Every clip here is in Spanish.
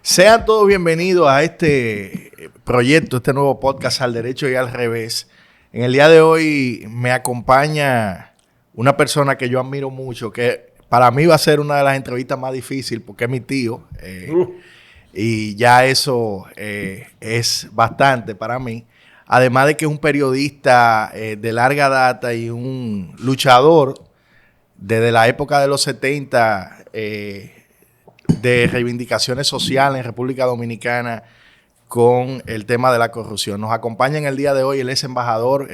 Sean todos bienvenidos a este proyecto, este nuevo podcast Al Derecho y al Revés. En el día de hoy me acompaña una persona que yo admiro mucho, que para mí va a ser una de las entrevistas más difíciles porque es mi tío. Y ya eso es bastante para mí. Además de que es un periodista de larga data y un luchador desde la época de los 70 de reivindicaciones sociales en República Dominicana con el tema de la corrupción. Nos acompaña en el día de hoy el ex embajador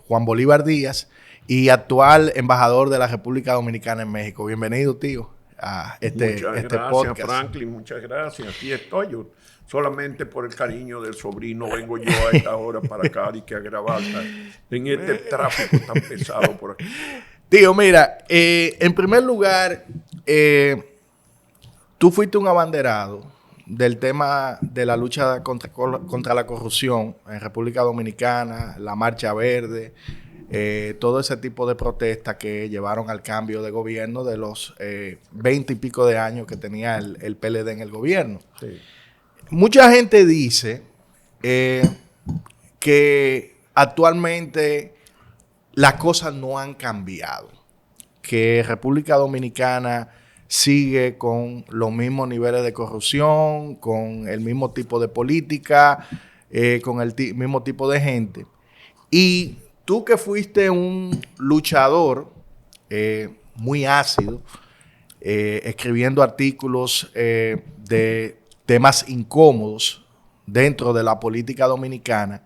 Juan Bolívar Díaz y actual embajador de la República Dominicana en México. Bienvenido, tío, a este gracias, podcast. Franklin, muchas gracias. Aquí estoy yo. Solamente por el cariño del sobrino vengo yo a esta hora para acá y que a grabar en este tráfico tan pesado por aquí. Tío, mira, en primer lugar, tú fuiste un abanderado del tema de la lucha contra la corrupción en República Dominicana, la Marcha Verde, todo ese tipo de protestas que llevaron al cambio de gobierno de los 20 y pico de años que tenía el PLD en el gobierno. Sí. Mucha gente dice que actualmente las cosas no han cambiado, que República Dominicana sigue con los mismos niveles de corrupción, con el mismo tipo de política, con el mismo tipo de gente. Y tú que fuiste un luchador muy ácido, escribiendo artículos de temas incómodos dentro de la política dominicana,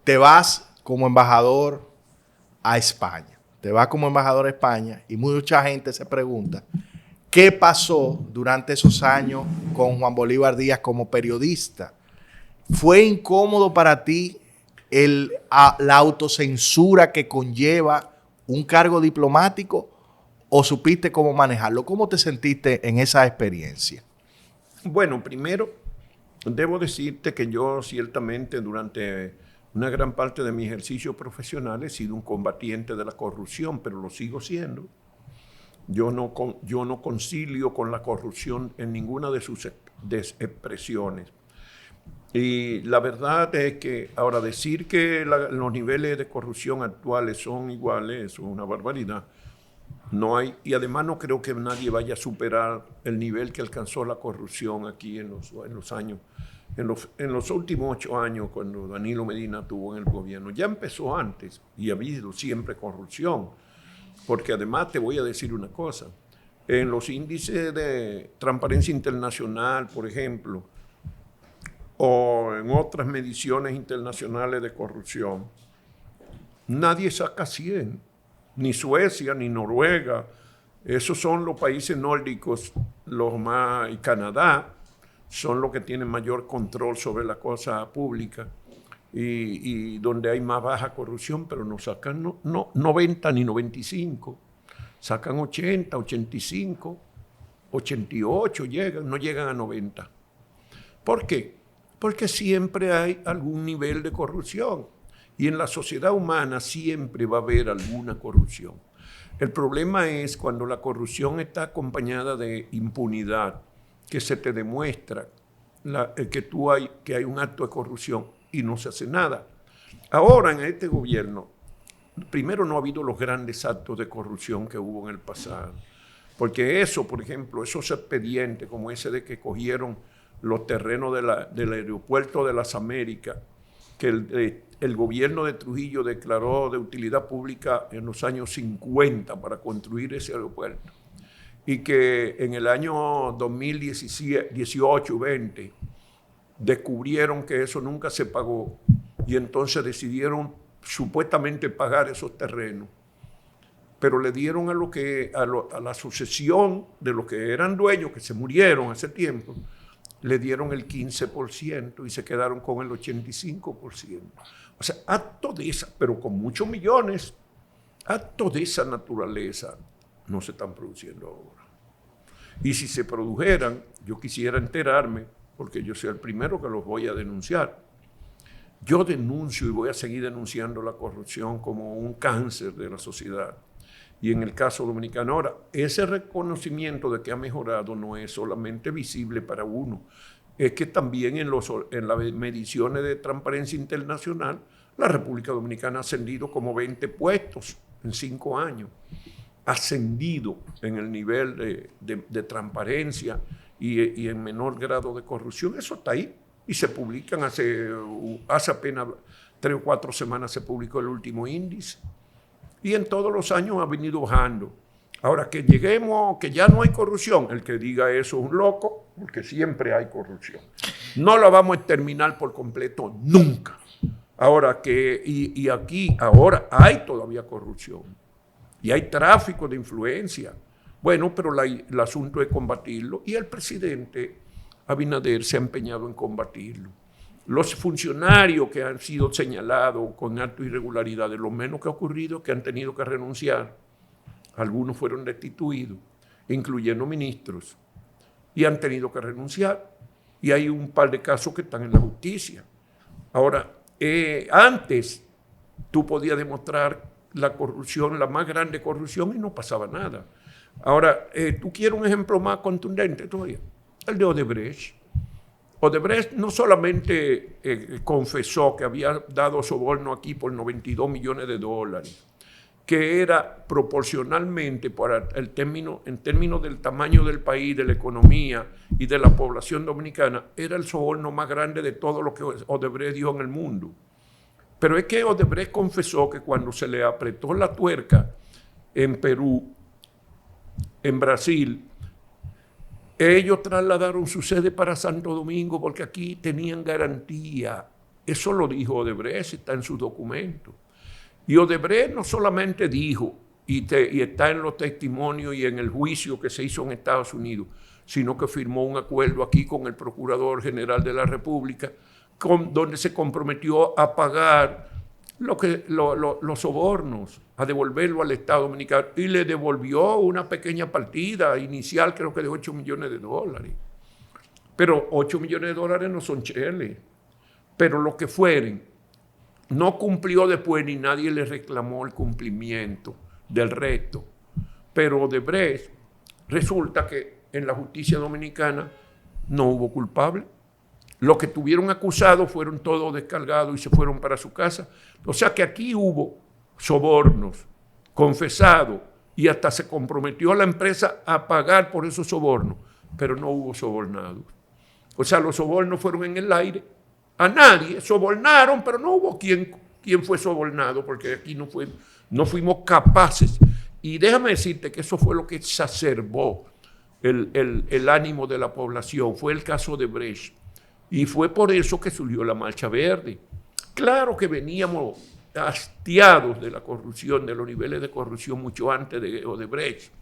te vas como embajador a España. Te vas como embajador a España y mucha gente se pregunta ¿qué pasó durante esos años con Juan Bolívar Díaz como periodista? ¿Fue incómodo para ti la autocensura que conlleva un cargo diplomático o supiste cómo manejarlo? ¿Cómo te sentiste en esa experiencia? Bueno, primero, debo decirte que yo ciertamente durante una gran parte de mi ejercicio profesional he sido un combatiente de la corrupción, pero lo sigo siendo. Yo no concilio con la corrupción en ninguna de sus expresiones. Y la verdad es que ahora decir que los niveles de corrupción actuales son iguales, eso es una barbaridad. No hay, y además no creo que nadie vaya a superar el nivel que alcanzó la corrupción aquí en los años, en los últimos 8 años, cuando Danilo Medina estuvo en el gobierno. Ya empezó antes y ha habido siempre corrupción. Porque además te voy a decir una cosa, en los índices de transparencia internacional, por ejemplo, o en otras mediciones internacionales de corrupción, nadie saca 100, ni Suecia, ni Noruega. Esos son los países nórdicos, y Canadá, son los que tienen mayor control sobre la cosa pública. Y donde hay más baja corrupción, pero no sacan 90 ni 95, sacan 80, 85, 88 no llegan a 90. ¿Por qué? Porque siempre hay algún nivel de corrupción y en la sociedad humana siempre va a haber alguna corrupción. El problema es cuando la corrupción está acompañada de impunidad, que se te demuestra que hay un acto de corrupción y no se hace nada. Ahora en este gobierno, primero no ha habido los grandes actos de corrupción que hubo en el pasado, porque eso, por ejemplo, esos expedientes como ese de que cogieron los terrenos del aeropuerto de las Américas, que el gobierno de Trujillo declaró de utilidad pública en los años 50 para construir ese aeropuerto, y que en el año 2018-20 descubrieron que eso nunca se pagó y entonces decidieron supuestamente pagar esos terrenos, pero le dieron a la sucesión de los que eran dueños, que se murieron hace tiempo, le dieron el 15% y se quedaron con el 85%. O sea, actos de esa, pero con muchos millones, actos de esa naturaleza no se están produciendo ahora. Y si se produjeran, yo quisiera enterarme, porque yo soy el primero que los voy a denunciar. Yo denuncio y voy a seguir denunciando la corrupción como un cáncer de la sociedad. Y en el caso dominicano, ahora, ese reconocimiento de que ha mejorado no es solamente visible para uno, es que también en las mediciones de Transparencia Internacional, la República Dominicana ha ascendido como 20 puestos en 5 años. Ha ascendido en el nivel de transparencia y en menor grado de corrupción. Eso está ahí y se publican hace apenas 3 o 4 semanas se publicó el último índice. Y en todos los años ha venido bajando. Ahora, que lleguemos, que ya no hay corrupción, el que diga eso es un loco, porque siempre hay corrupción. No la vamos a exterminar por completo nunca. Ahora y aquí, ahora hay todavía corrupción. Y hay tráfico de influencia. Bueno, pero el asunto es combatirlo. Y el presidente Abinader se ha empeñado en combatirlo. Los funcionarios que han sido señalados con actos de irregularidades, lo menos que ha ocurrido es que han tenido que renunciar. Algunos fueron destituidos, incluyendo ministros, y han tenido que renunciar. Y hay un par de casos que están en la justicia. Ahora, antes tú podías demostrar la corrupción, la más grande corrupción, y no pasaba nada. Ahora, tú quieres un ejemplo más contundente todavía, el de Odebrecht. Odebrecht no solamente confesó que había dado soborno aquí por 92 millones de dólares, que era proporcionalmente en términos del tamaño del país, de la economía y de la población dominicana, era el soborno más grande de todo lo que Odebrecht dio en el mundo. Pero es que Odebrecht confesó que cuando se le apretó la tuerca en Perú, en Brasil, ellos trasladaron su sede para Santo Domingo porque aquí tenían garantía. Eso lo dijo Odebrecht, está en sus documentos. Y Odebrecht no solamente dijo, y está en los testimonios y en el juicio que se hizo en Estados Unidos, sino que firmó un acuerdo aquí con el Procurador General de la República, donde se comprometió a pagar los sobornos, a devolverlo al Estado Dominicano, y le devolvió una pequeña partida inicial, creo que de 8 millones de dólares. Pero 8 millones de dólares no son cheles, pero lo que fueren, no cumplió después ni nadie le reclamó el cumplimiento del resto. Pero Odebrecht, resulta que en la justicia dominicana no hubo culpable. Los que tuvieron acusados fueron todos descargados y se fueron para su casa. O sea que aquí hubo sobornos confesados y hasta se comprometió a la empresa a pagar por esos sobornos, pero no hubo sobornados. O sea, los sobornos fueron en el aire. A nadie sobornaron, pero no hubo quien fue sobornado, porque aquí no fuimos capaces. Y déjame decirte que eso fue lo que exacerbó el ánimo de la población. Fue el caso de Brecht. Y fue por eso que surgió la Marcha Verde. Claro que veníamos hastiados de la corrupción, de los niveles de corrupción mucho antes de Odebrecht,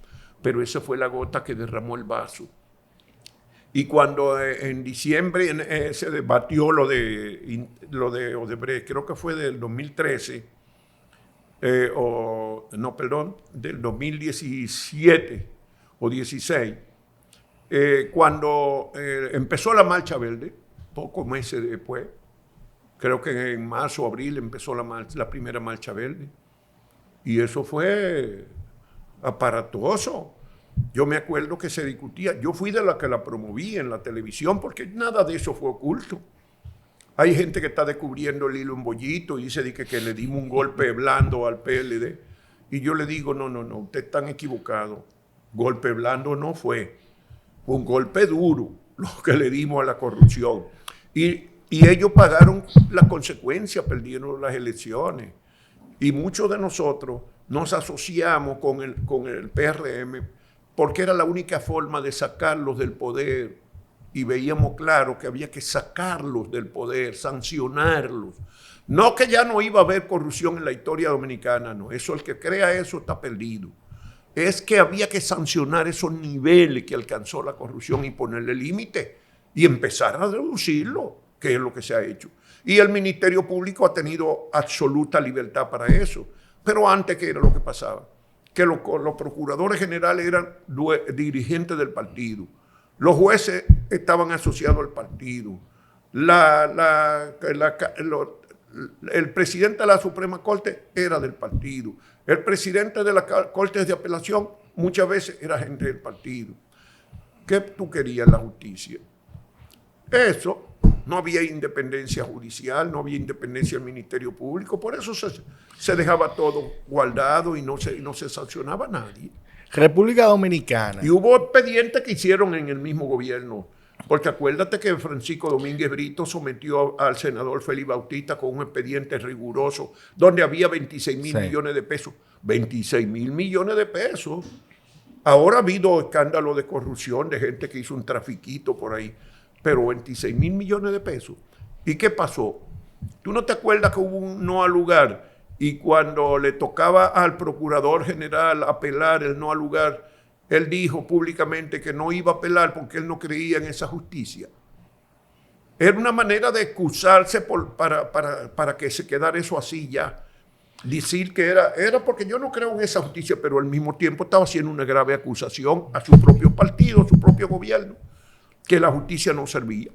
pero esa fue la gota que derramó el vaso. Y cuando en diciembre se debatió lo de Odebrecht, creo que fue del 2013, del 2017 o 16, cuando empezó la Marcha Verde, pocos meses después, creo que en marzo o abril empezó la primera Marcha Verde, y eso fue aparatoso. Yo me acuerdo que se discutía, yo fui de la que la promoví en la televisión, porque nada de eso fue oculto. Hay gente que está descubriendo el hilo en bollito y dice que le dimos un golpe blando al PLD, y yo le digo, no, ustedes están equivocados. Golpe blando no fue un golpe duro lo que le dimos a la corrupción. Y ellos pagaron las consecuencias, perdieron las elecciones. Y muchos de nosotros nos asociamos con el PRM porque era la única forma de sacarlos del poder. Y veíamos claro que había que sacarlos del poder, sancionarlos. No que ya no iba a haber corrupción en la historia dominicana, no. Eso, el que crea eso está perdido. Es que había que sancionar esos niveles que alcanzó la corrupción y ponerle límite y empezar a reducirlo, que es lo que se ha hecho. Y el Ministerio Público ha tenido absoluta libertad para eso. Pero antes, ¿qué era lo que pasaba? Que los procuradores generales eran dirigentes del partido. Los jueces estaban asociados al partido. el presidente de la Suprema Corte era del partido. El presidente de las Cortes de Apelación muchas veces era gente del partido. ¿Qué tú querías en la justicia? Eso, no había independencia judicial, no había independencia del Ministerio Público, por eso se dejaba todo guardado y no se sancionaba a nadie. República Dominicana. Y hubo expedientes que hicieron en el mismo gobierno. Porque acuérdate que Francisco Domínguez Brito sometió al senador Félix Bautista con un expediente riguroso donde había 26,000 millones de pesos. 26,000 millones de pesos. Ahora ha habido escándalos de corrupción de gente que hizo un trafiquito por ahí. Pero 26,000 millones de pesos. ¿Y qué pasó? ¿Tú no te acuerdas que hubo un no al lugar? Y cuando le tocaba al procurador general apelar el no al lugar, él dijo públicamente que no iba a apelar porque él no creía en esa justicia. Era una manera de excusarse para que se quedara eso así ya. Decir que era porque yo no creo en esa justicia, pero al mismo tiempo estaba haciendo una grave acusación a su propio partido, a su propio gobierno, que la justicia no servía.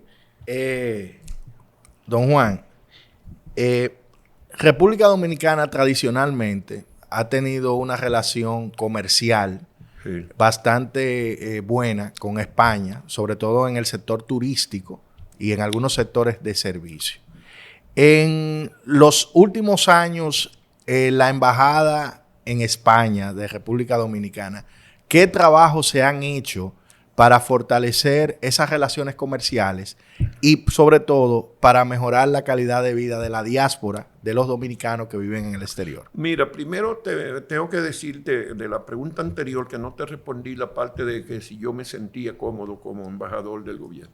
Don Juan, República Dominicana tradicionalmente ha tenido una relación comercial bastante buena con España, sobre todo en el sector turístico y en algunos sectores de servicio. En los últimos años, la embajada en España de República Dominicana, ¿qué trabajos se han hecho para fortalecer esas relaciones comerciales y sobre todo para mejorar la calidad de vida de la diáspora de los dominicanos que viven en el exterior? Mira, primero tengo que decirte de la pregunta anterior que no te respondí la parte de que si yo me sentía cómodo como embajador del gobierno.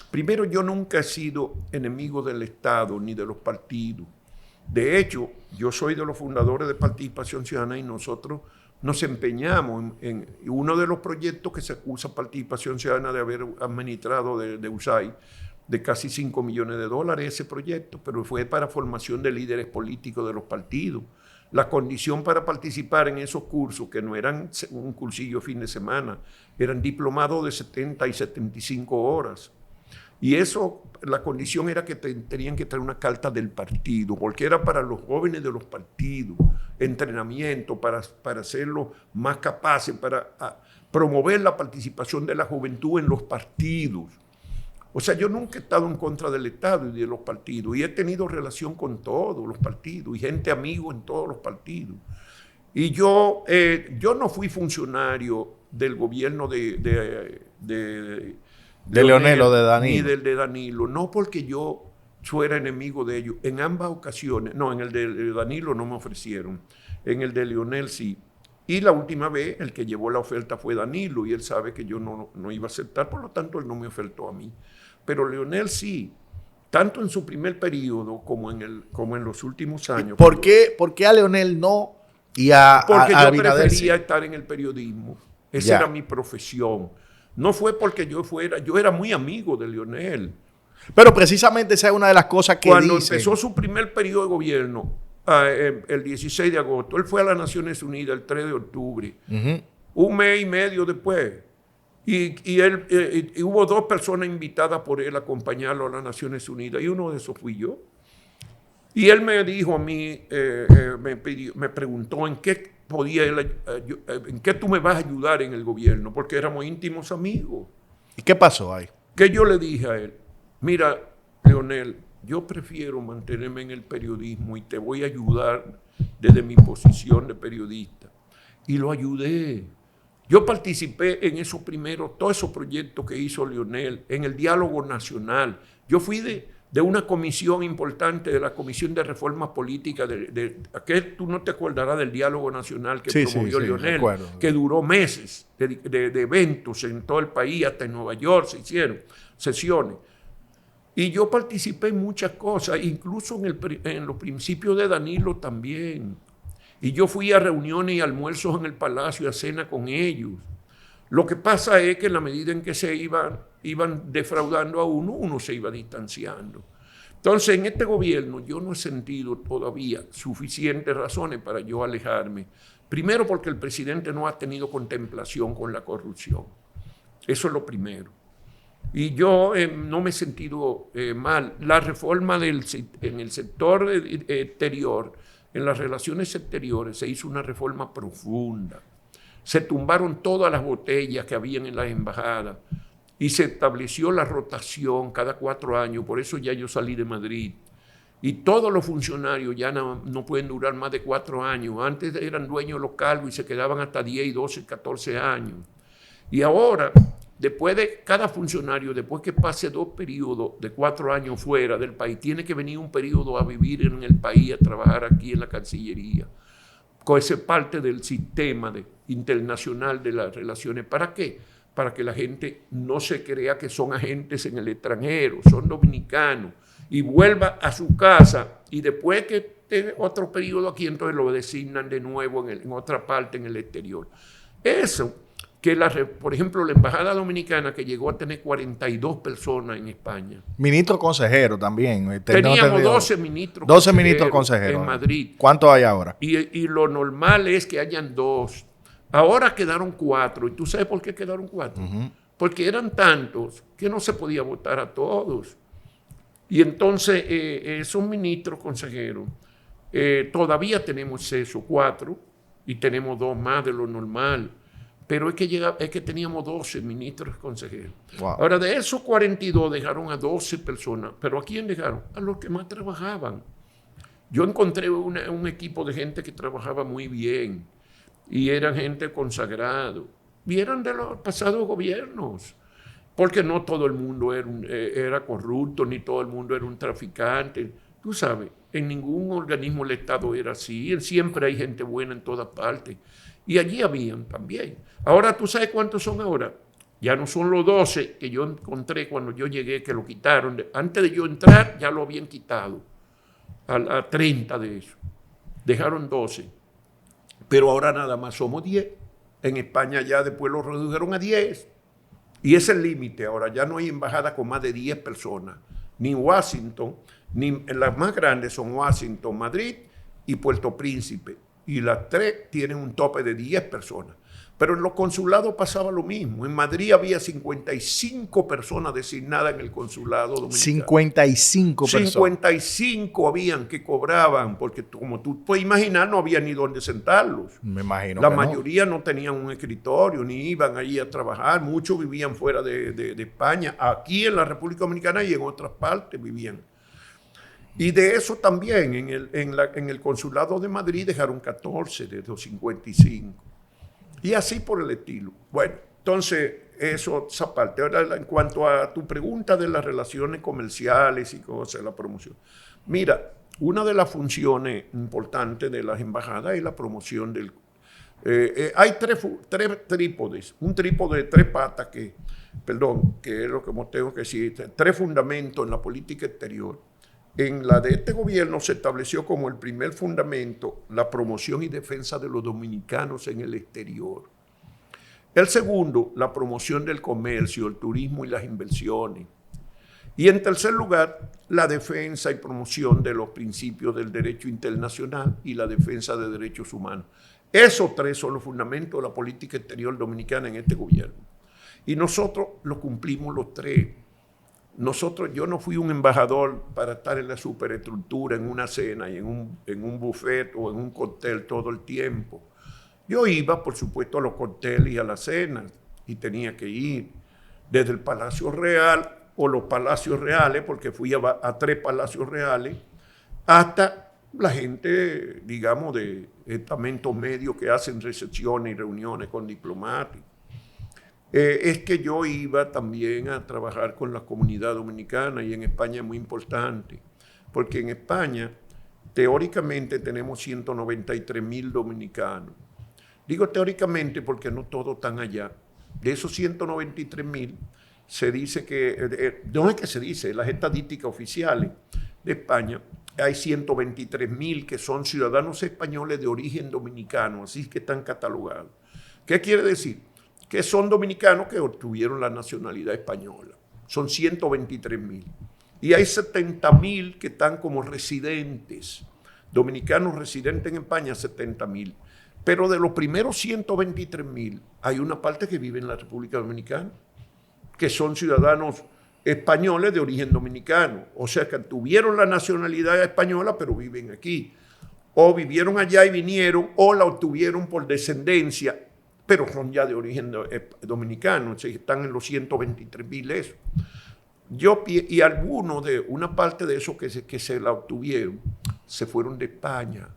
Primero, yo nunca he sido enemigo del Estado ni de los partidos. De hecho, yo soy de los fundadores de Participación Ciudadana y nosotros nos empeñamos en uno de los proyectos que se acusa Participación Ciudadana de haber administrado de USAID, de casi 5 millones de dólares ese proyecto, pero fue para formación de líderes políticos de los partidos. La condición para participar en esos cursos, que no eran un cursillo fin de semana, eran diplomados de 70 y 75 horas. Y eso, la condición era que tenían que traer una carta del partido, porque era para los jóvenes de los partidos, entrenamiento para hacerlos más capaces, para promover la participación de la juventud en los partidos. O sea, yo nunca he estado en contra del Estado y de los partidos, y he tenido relación con todos los partidos, y gente amigo en todos los partidos. Y yo no fui funcionario del gobierno de Leonel o de Danilo. Ni del de Danilo, no porque yo fuera enemigo de ellos. En ambas ocasiones, no, en el de Danilo no me ofrecieron, en el de Leonel sí. Y la última vez el que llevó la oferta fue Danilo y él sabe que yo no iba a aceptar, por lo tanto él no me ofertó a mí. Pero Leonel sí, tanto en su primer periodo como en los últimos años. ¿Por qué a Leonel no y a Porque yo Abinader prefería sí? estar en el periodismo. Esa era mi profesión. No fue porque yo era muy amigo de Leonel. Pero precisamente esa es una de las cosas que Cuando dicen. empezó su primer periodo de gobierno, el 16 de agosto, él fue a las Naciones Unidas el 3 de octubre, un mes y medio después. Y hubo 2 personas invitadas por él a acompañarlo a las Naciones Unidas, y uno de esos fui yo. Y él me dijo a mí, me preguntó en qué en qué tú me vas a ayudar en el gobierno, porque éramos íntimos amigos. ¿Y qué pasó ahí? Que yo le dije a él, mira, Leonel, yo prefiero mantenerme en el periodismo y te voy a ayudar desde mi posición de periodista. Y lo ayudé. Yo participé en esos primeros, todos esos proyectos que hizo Leonel, en el diálogo nacional. Yo fui de una comisión importante, de la Comisión de Reformas Políticas, aquel tú no te acordarás del diálogo nacional que promovió Leonel, recuerdo. que duró meses de eventos en todo el país, hasta en Nueva York se hicieron sesiones. Y yo participé en muchas cosas, incluso en los principios de Danilo también. Y yo fui a reuniones y almuerzos en el Palacio y a cena con ellos. Lo que pasa es que en la medida en que se iban defraudando a uno se iba distanciando. Entonces, en este gobierno yo no he sentido todavía suficientes razones para yo alejarme. Primero, porque el presidente no ha tenido contemplación con la corrupción. Eso es lo primero. Y yo no me he sentido mal. La reforma en el sector exterior, en las relaciones exteriores, se hizo una reforma profunda. Se tumbaron todas las botellas que habían en las embajadas y se estableció la rotación cada 4 años. Por eso ya yo salí de Madrid. Y todos los funcionarios ya no pueden durar más de 4 años. Antes eran dueños locales y se quedaban hasta 10 y 12, 14 años. Y ahora, después de cada funcionario, después que pase 2 periodos de 4 años fuera del país, tiene que venir un periodo a vivir en el país, a trabajar aquí en la Cancillería. Esa es parte del sistema internacional de las relaciones. ¿Para qué? Para que la gente no se crea que son agentes en el extranjero, son dominicanos, y vuelva a su casa, y después que tenga otro periodo aquí, entonces lo designan de nuevo en otra parte, en el exterior. Eso, que por ejemplo, la Embajada Dominicana, que llegó a tener 42 personas en España. Ministro consejero también. Teníamos 12 ministros 12 ministros consejeros en Madrid. ¿Cuántos hay ahora? Y lo normal es que hayan 2. Ahora quedaron 4. ¿Y tú sabes por qué quedaron 4? Porque eran tantos que no se podía votar a todos. Y entonces esos ministros consejeros, todavía tenemos eso, 4, y tenemos 2 más de lo normal. Pero es que teníamos 12 ministros consejeros. Wow. Ahora, de esos 42 dejaron a 12 personas. ¿Pero a quién dejaron? A los que más trabajaban. Yo encontré un equipo de gente que trabajaba muy bien. Y eran gente consagrada. Y eran de los pasados gobiernos. Porque no todo el mundo era corrupto, ni todo el mundo era un traficante. Tú sabes, en ningún organismo del Estado era así. Siempre hay gente buena en todas partes. Y allí habían también. Ahora, ¿tú sabes cuántos son ahora? Ya no son los 12 que yo encontré cuando yo llegué, que lo quitaron. Antes de yo entrar, ya lo habían quitado. A 30 de eso. Dejaron 12. Pero ahora nada más somos 10. En España ya después lo redujeron a 10. Y ese es el límite. Ahora ya no hay embajada con más de 10 personas. Ni Washington, ni las más grandes son Washington, Madrid y Puerto Príncipe. Y las 3 tienen un tope de 10 personas. Pero en los consulados pasaba lo mismo. En Madrid había 55 personas designadas en el consulado dominicano. 55 personas. 55 habían que cobraban, porque como tú puedes imaginar, no había ni dónde sentarlos. Me imagino. La mayoría no tenían un escritorio, ni iban allí a trabajar. Muchos vivían fuera de España. Aquí en la República Dominicana y en otras partes vivían. Y de eso también, en el consulado de Madrid dejaron 14 de los 55. Y así por el estilo. Bueno, entonces, esa parte. Ahora, en cuanto a tu pregunta de las relaciones comerciales y cosas, la promoción. Mira, una de las funciones importantes de las embajadas es la promoción del... hay tres trípodes. Un trípode de 3 patas que es lo que tengo que decir, 3 fundamentos en la política exterior. En la de este gobierno se estableció como el primer fundamento la promoción y defensa de los dominicanos en el exterior. El segundo, la promoción del comercio, el turismo y las inversiones. Y en tercer lugar, la defensa y promoción de los principios del derecho internacional y la defensa de derechos humanos. Esos 3 son los fundamentos de la política exterior dominicana en este gobierno. Y nosotros lo cumplimos los 3. Yo no fui un embajador para estar en la superestructura, en una cena y en un buffet o en un cóctel todo el tiempo. Yo iba, por supuesto, a los cócteles y a las cenas y tenía que ir desde el Palacio Real o los Palacios Reales, porque fui a 3 Palacios Reales, hasta la gente, digamos, de estamentos medios que hacen recepciones y reuniones con diplomáticos. Es que yo iba también a trabajar con la comunidad dominicana y en España es muy importante, porque en España teóricamente tenemos 193,000 dominicanos. Digo teóricamente porque no todos están allá. De esos 193,000 se dice que, no es que se dice, las estadísticas oficiales de España, hay 123,000 que son ciudadanos españoles de origen dominicano, así que están catalogados. ¿Qué quiere decir? Que son dominicanos que obtuvieron la nacionalidad española. Son 123,000. Y hay 70,000 que están como residentes, dominicanos residentes en España, 70,000. Pero de los primeros 123,000, hay una parte que vive en la República Dominicana, que son ciudadanos españoles de origen dominicano, o sea que tuvieron la nacionalidad española pero viven aquí, o vivieron allá y vinieron, o la obtuvieron por descendencia, pero son ya de origen dominicano, o sea, están en los 123,000 eso. Y algunos de una parte de esos que se la obtuvieron se fueron de España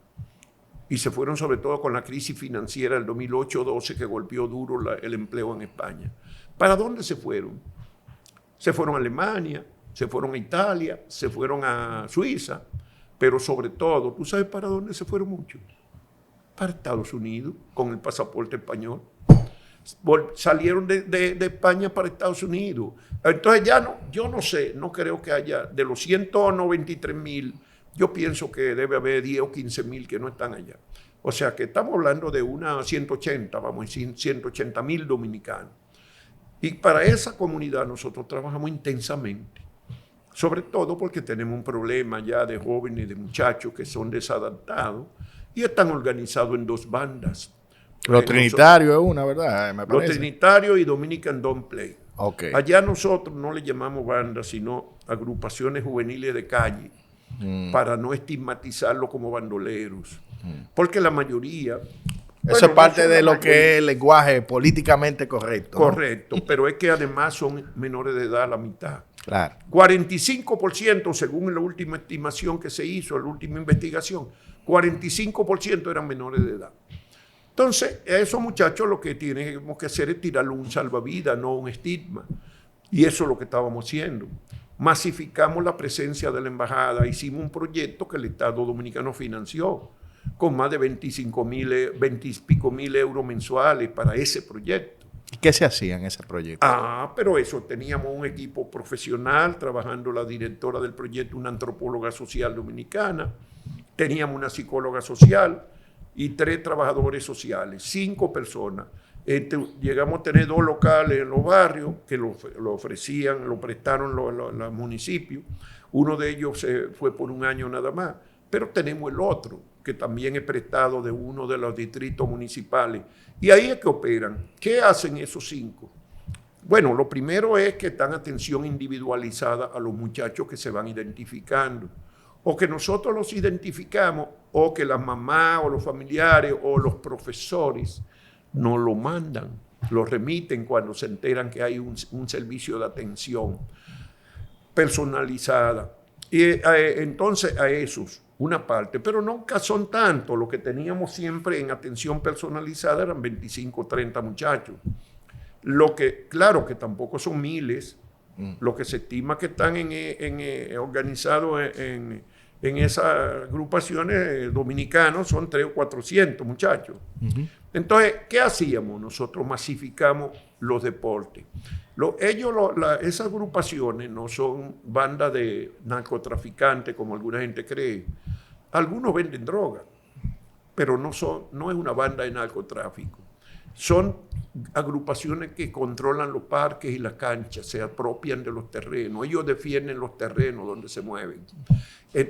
y se fueron sobre todo con la crisis financiera del 2008-12 que golpeó duro el empleo en España. ¿Para dónde se fueron? Se fueron a Alemania, se fueron a Italia, se fueron a Suiza, pero sobre todo, ¿tú sabes para dónde se fueron muchos? Para Estados Unidos, con el pasaporte español. Salieron de España para Estados Unidos. Entonces ya no, yo no sé, no creo que haya, de los 193,000, yo pienso que debe haber 10 o 15,000 que no están allá. O sea que estamos hablando de unas 180, vamos a decir, 180,000 dominicanos. Y para esa comunidad nosotros trabajamos intensamente, sobre todo porque tenemos un problema ya de jóvenes, de muchachos que son desadaptados y están organizados en 2 bandas. Los Trinitarios es una, ¿verdad? Me Los Trinitarios y Dominican Don't Play. Okay. Allá nosotros no le llamamos bandas, sino agrupaciones juveniles de calle, para no estigmatizarlo como bandoleros. Porque la mayoría... Eso es parte de lo que es el lenguaje políticamente correcto. Correcto, ¿no? Pero es que además son menores de edad la mitad. Claro. 45%, según la última estimación que se hizo, la última investigación, 45% eran menores de edad. Entonces, a esos muchachos lo que tenemos que hacer es tirarle un salvavidas, no un estigma. Y eso es lo que estábamos haciendo. Masificamos la presencia de la embajada, hicimos un proyecto que el Estado Dominicano financió, con más de 20 y pico mil euros mensuales para ese proyecto. ¿Y qué se hacía en ese proyecto? Pero eso, teníamos un equipo profesional, trabajando la directora del proyecto, una antropóloga social dominicana, teníamos una psicóloga social y 3 trabajadores sociales, 5 personas. Llegamos a tener 2 locales en los barrios que lo ofrecían, lo prestaron los municipios. Uno de ellos se fue por un año nada más, pero tenemos el otro, que también es prestado de uno de los distritos municipales. Y ahí es que operan. ¿Qué hacen esos 5? Bueno, lo primero es que dan atención individualizada a los muchachos que se van identificando, o que nosotros los identificamos, o que las mamás o los familiares o los profesores nos lo mandan, lo remiten cuando se enteran que hay un servicio de atención personalizada. Y entonces a esos, una parte, pero nunca son tantos. Lo que teníamos siempre en atención personalizada eran 25 o 30 muchachos. Lo que, claro que tampoco son miles, lo que se estima que están organizados en esas agrupaciones dominicanos son 300 o 400 muchachos. Entonces, ¿qué hacíamos? Nosotros masificamos los deportes. Esas agrupaciones no son bandas de narcotraficantes como alguna gente cree. Algunos venden droga, pero no es una banda de narcotráfico. Son agrupaciones que controlan los parques y las canchas, se apropian de los terrenos. Ellos defienden los terrenos donde se mueven.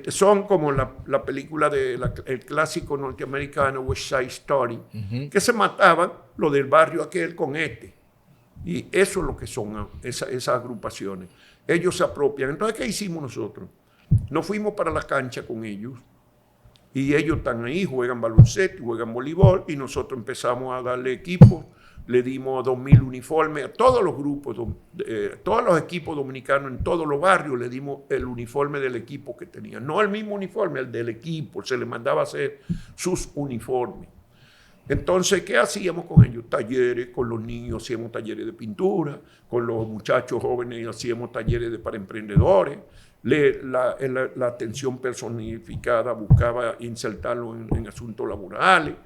Son como la película el clásico norteamericano West Side Story, que se mataban los del barrio aquel con este. Y eso es lo que son esas agrupaciones. Ellos se apropian. Entonces, ¿qué hicimos nosotros? Nos fuimos para la cancha con ellos. Y ellos están ahí, juegan baloncesto, juegan voleibol, y nosotros empezamos a darle equipos, le dimos 2,000 uniformes a todos los grupos, todos los equipos dominicanos en todos los barrios, le dimos el uniforme del equipo que tenían. No el mismo uniforme, el del equipo, se les mandaba a hacer sus uniformes. Entonces, ¿qué hacíamos con ellos? Talleres, con los niños hacíamos talleres de pintura, con los muchachos jóvenes hacíamos talleres para emprendedores. La atención personificada buscaba insertarlo en asuntos laborales.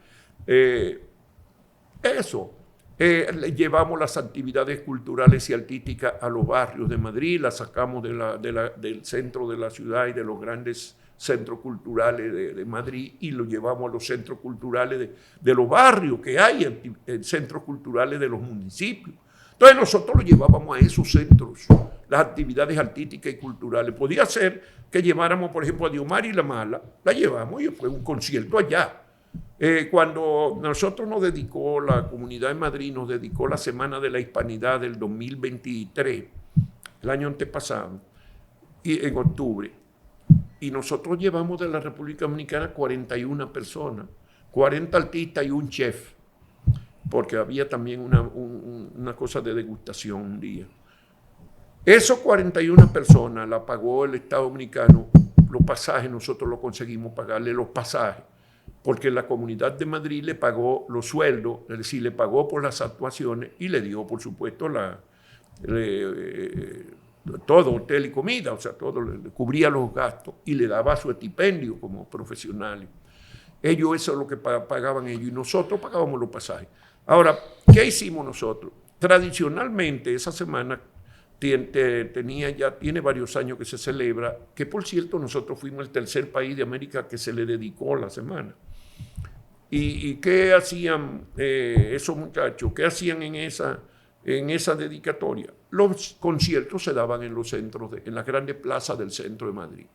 Llevamos las actividades culturales y artísticas a los barrios de Madrid, las sacamos del centro de la ciudad y de los grandes centros culturales de Madrid y lo llevamos a los centros culturales de los barrios que hay, en centros culturales de los municipios. Entonces nosotros lo llevábamos a esos centros, las actividades artísticas y culturales. Podía ser que lleváramos, por ejemplo, a Diomar y La Mala, la llevamos y fue un concierto allá. Cuando nosotros nos dedicó, la Comunidad de Madrid nos dedicó la Semana de la Hispanidad del 2023, el año antepasado, y en octubre, y nosotros llevamos de la República Dominicana 41 personas, 40 artistas y un chef, porque había también una cosa de degustación un día. Esos 41 personas la pagó el Estado Dominicano, los pasajes nosotros lo conseguimos pagarle los pasajes, porque la Comunidad de Madrid le pagó los sueldos, es decir, le pagó por las actuaciones y le dio, por supuesto, todo, hotel y comida, o sea, todo, le cubría los gastos y le daba su estipendio como profesionales. Ellos, eso es lo que pagaban ellos, y nosotros pagábamos los pasajes. Ahora, ¿qué hicimos nosotros? Tradicionalmente, esa semana tiene varios años que se celebra, que por cierto nosotros fuimos el tercer país de América que se le dedicó la semana. ¿Y qué hacían esos muchachos? ¿Qué hacían en esa dedicatoria? Los conciertos se daban en los centros, en las grandes plazas del centro de Madrid.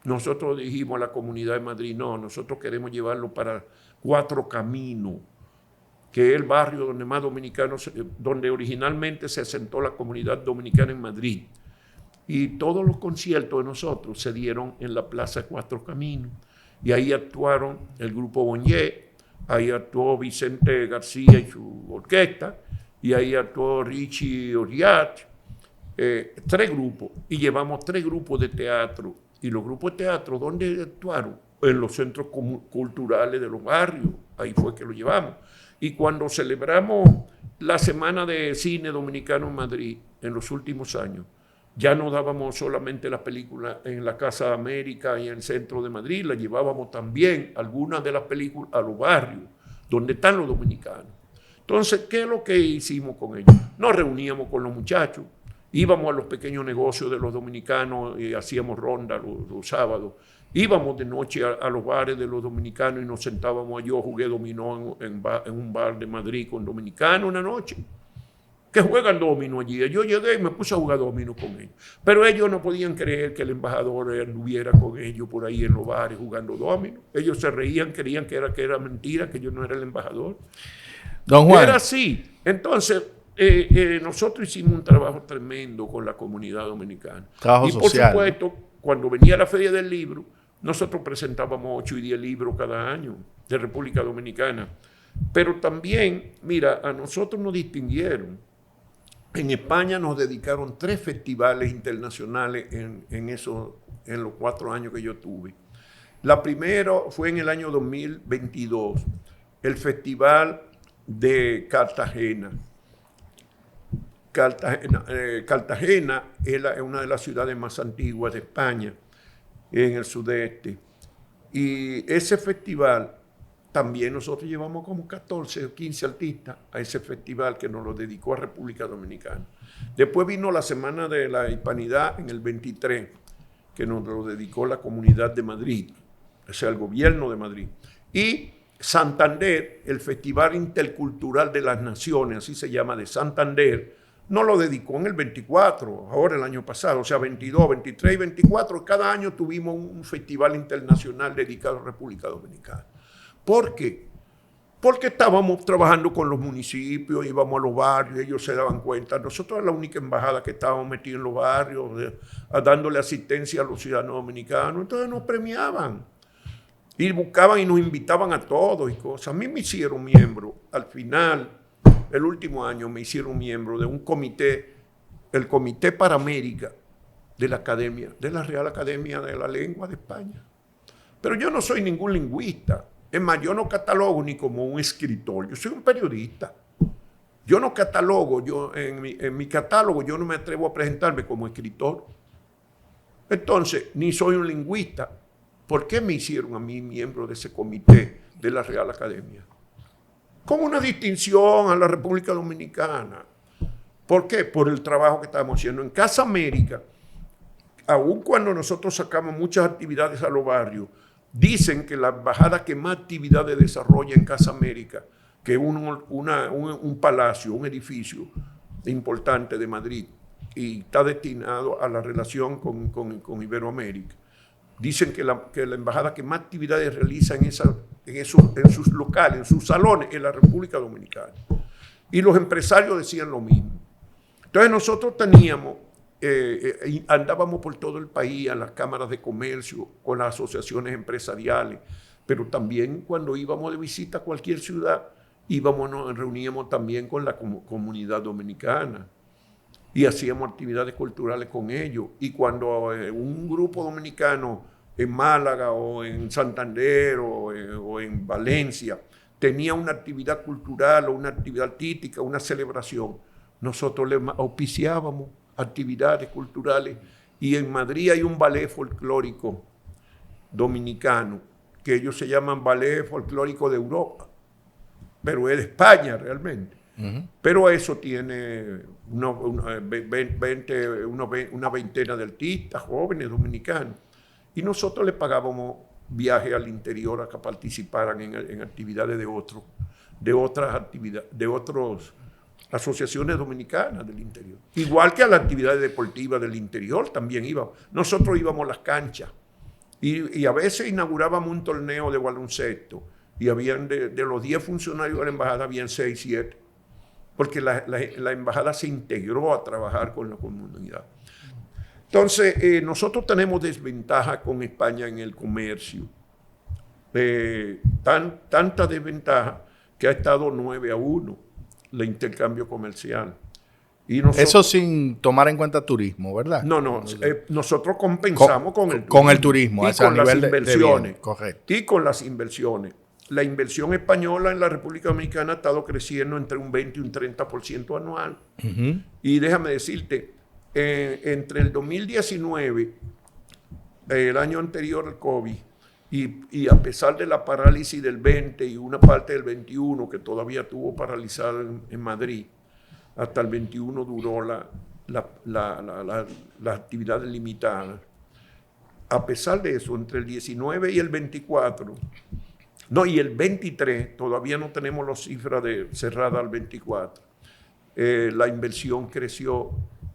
Nosotros dijimos a la Comunidad de Madrid, no, nosotros queremos llevarlo para Cuatro Caminos, que es el barrio donde más dominicanos, donde originalmente se asentó la comunidad dominicana en Madrid. Y todos los conciertos de nosotros se dieron en la Plaza Cuatro Caminos. Y ahí actuaron el grupo Bonnier, ahí actuó Vicente García y su orquesta, y ahí actuó Richie Oriat, 3 grupos. Y llevamos 3 grupos de teatro. Y los grupos de teatro, ¿dónde actuaron? En los centros culturales de los barrios. Ahí fue que lo llevamos. Y cuando celebramos la Semana de Cine Dominicano en Madrid en los últimos años, ya no dábamos solamente las películas en la Casa de América y en el centro de Madrid, la llevábamos también, algunas de las películas, a los barrios donde están los dominicanos. Entonces, ¿qué es lo que hicimos con ellos? Nos reuníamos con los muchachos, íbamos a los pequeños negocios de los dominicanos y hacíamos ronda los sábados. Íbamos de noche a los bares de los dominicanos y nos sentábamos. Yo jugué dominó en un bar de Madrid con dominicanos una noche, que juegan dominó allí. Yo llegué y me puse a jugar dominó con ellos. Pero ellos no podían creer que el embajador anduviera con ellos por ahí en los bares jugando dominó. Ellos se reían, creían que era mentira, que yo no era el embajador. Don Juan. Era así. Entonces, nosotros hicimos un trabajo tremendo con la comunidad dominicana. Trabajo social. Por supuesto, cuando venía la Feria del Libro, nosotros presentábamos 8 y 10 libros cada año de República Dominicana. Pero también, mira, a nosotros nos distinguieron. En España nos dedicaron 3 festivales internacionales en los 4 años que yo tuve. La primera fue en el año 2022, el Festival de Cartagena. Cartagena es una de las ciudades más antiguas de España, en el sudeste. Y ese festival, también nosotros llevamos como 14 o 15 artistas a ese festival que nos lo dedicó a República Dominicana. Después vino la Semana de la Hispanidad en el 23, que nos lo dedicó la Comunidad de Madrid, o sea, el gobierno de Madrid. Y Santander, el Festival Intercultural de las Naciones, así se llama, de Santander, nos lo dedicó en el 24, ahora el año pasado, o sea, 22, 23 y 24. Cada año tuvimos un festival internacional dedicado a República Dominicana. ¿Por qué? Porque estábamos trabajando con los municipios, íbamos a los barrios, ellos se daban cuenta. Nosotros era la única embajada que estábamos metidos en los barrios, dándole asistencia a los ciudadanos dominicanos. Entonces nos premiaban y buscaban y nos invitaban a todos y cosas. A mí me hicieron miembro, al final, el último año me hicieron miembro de un comité, el Comité para América de la Academia, de la Real Academia de la Lengua de España. Pero yo no soy ningún lingüista. Es más, yo no catalogo ni como un escritor, yo soy un periodista. Yo no catalogo, en mi catálogo yo no me atrevo a presentarme como escritor. Entonces, ni soy un lingüista. ¿Por qué me hicieron a mí miembro de ese comité de la Real Academia? Como una distinción a la República Dominicana. ¿Por qué? Por el trabajo que estamos haciendo. En Casa América, aun cuando nosotros sacamos muchas actividades a los barrios, dicen que la embajada que más actividades desarrolla en Casa América, que es un palacio, un edificio importante de Madrid, y está destinado a la relación con Iberoamérica. Dicen que la embajada que más actividades realiza en sus locales, en sus salones en la República Dominicana. Y los empresarios decían lo mismo. Entonces nosotros teníamos, andábamos por todo el país, a las cámaras de comercio, con las asociaciones empresariales, pero también cuando íbamos de visita a cualquier ciudad, nos reuníamos también con la comunidad dominicana y hacíamos actividades culturales con ellos. Y cuando un grupo dominicano en Málaga o en Santander o en Valencia tenía una actividad cultural o una actividad artística, una celebración, nosotros le auspiciábamos actividades culturales. Y en Madrid hay un ballet folclórico dominicano, que ellos se llaman Ballet Folclórico de Europa, pero es de España realmente. Pero eso tiene una veintena de artistas jóvenes dominicanos. Y nosotros le pagábamos viajes al interior a que participaran en actividades de otras asociaciones dominicanas del interior. Igual que a las actividades deportivas del interior también íbamos. Nosotros íbamos a las canchas y a veces inaugurábamos un torneo de baloncesto y habían de los 10 funcionarios de la embajada, habían 6, 7, porque la embajada se integró a trabajar con la comunidad. Entonces, nosotros tenemos desventaja con España en el comercio. Tanta desventaja que ha estado 9-1 el intercambio comercial. Y eso sin tomar en cuenta turismo, ¿verdad? No, nosotros compensamos con el turismo y con las inversiones. Correcto. Y con las inversiones. La inversión española en la República Dominicana ha estado creciendo entre un 20 y un 30% anual. Y déjame decirte, entre el 2019, el año anterior al COVID, y a pesar de la parálisis del 20 y una parte del 21 que todavía tuvo paralizada en Madrid, hasta el 21 duró la actividad limitada. A pesar de eso, entre el 19 y el 24, y el 23, todavía no tenemos las cifras cerradas al 24, la inversión creció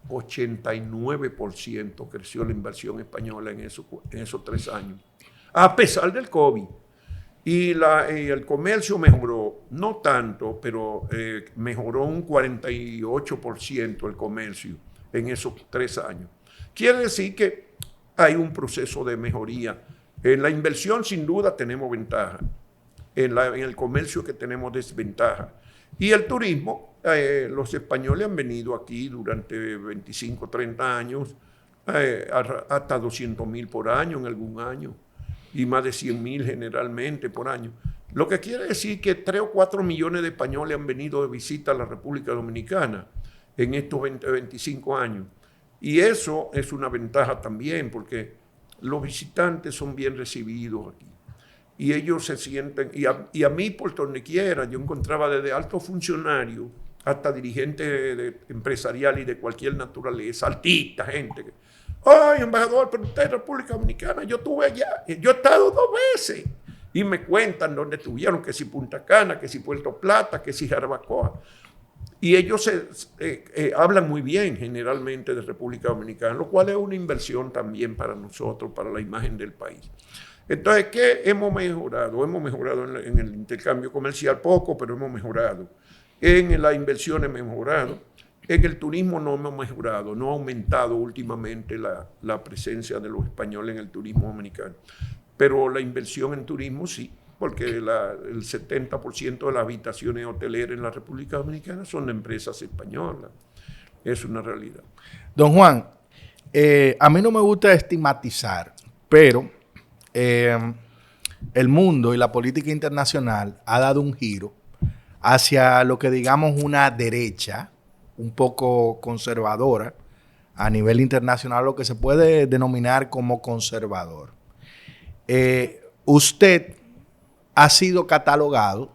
89%, creció la inversión española en esos 3 años, a pesar del COVID. Y el comercio mejoró, no tanto, pero mejoró un 48% el comercio en esos 3 años. Quiere decir que hay un proceso de mejoría. En la inversión, sin duda, tenemos ventaja. En el comercio que tenemos desventaja. Y el turismo, los españoles han venido aquí durante 25, 30 años, hasta 200,000 por año en algún año, y más de 100,000 generalmente por año. Lo que quiere decir que 3 o 4 millones de españoles han venido de visita a la República Dominicana en estos 25 años. Y eso es una ventaja también, porque los visitantes son bien recibidos aquí. Y ellos se sienten, y a mí por donde quiera, yo encontraba desde altos funcionarios hasta dirigentes empresariales y de cualquier naturaleza, artistas, gente. ¡Ay, embajador, pero usted es República Dominicana! Yo estuve allá, yo he estado 2 veces. Y me cuentan dónde estuvieron, que si Punta Cana, que si Puerto Plata, que si Jarabacoa. Y ellos hablan muy bien generalmente de República Dominicana, lo cual es una inversión también para nosotros, para la imagen del país. Entonces, ¿qué hemos mejorado? Hemos mejorado en el intercambio comercial poco, pero hemos mejorado. En la inversión hemos mejorado. En el turismo no hemos mejorado. No ha aumentado últimamente la presencia de los españoles en el turismo dominicano. Pero la inversión en turismo sí, porque el 70% de las habitaciones hoteleras en la República Dominicana son de empresas españolas. Es una realidad. Don Juan, a mí no me gusta estigmatizar, pero el mundo y la política internacional ha dado un giro hacia lo que digamos una derecha un poco conservadora a nivel internacional, lo que se puede denominar como conservador. Usted ha sido catalogado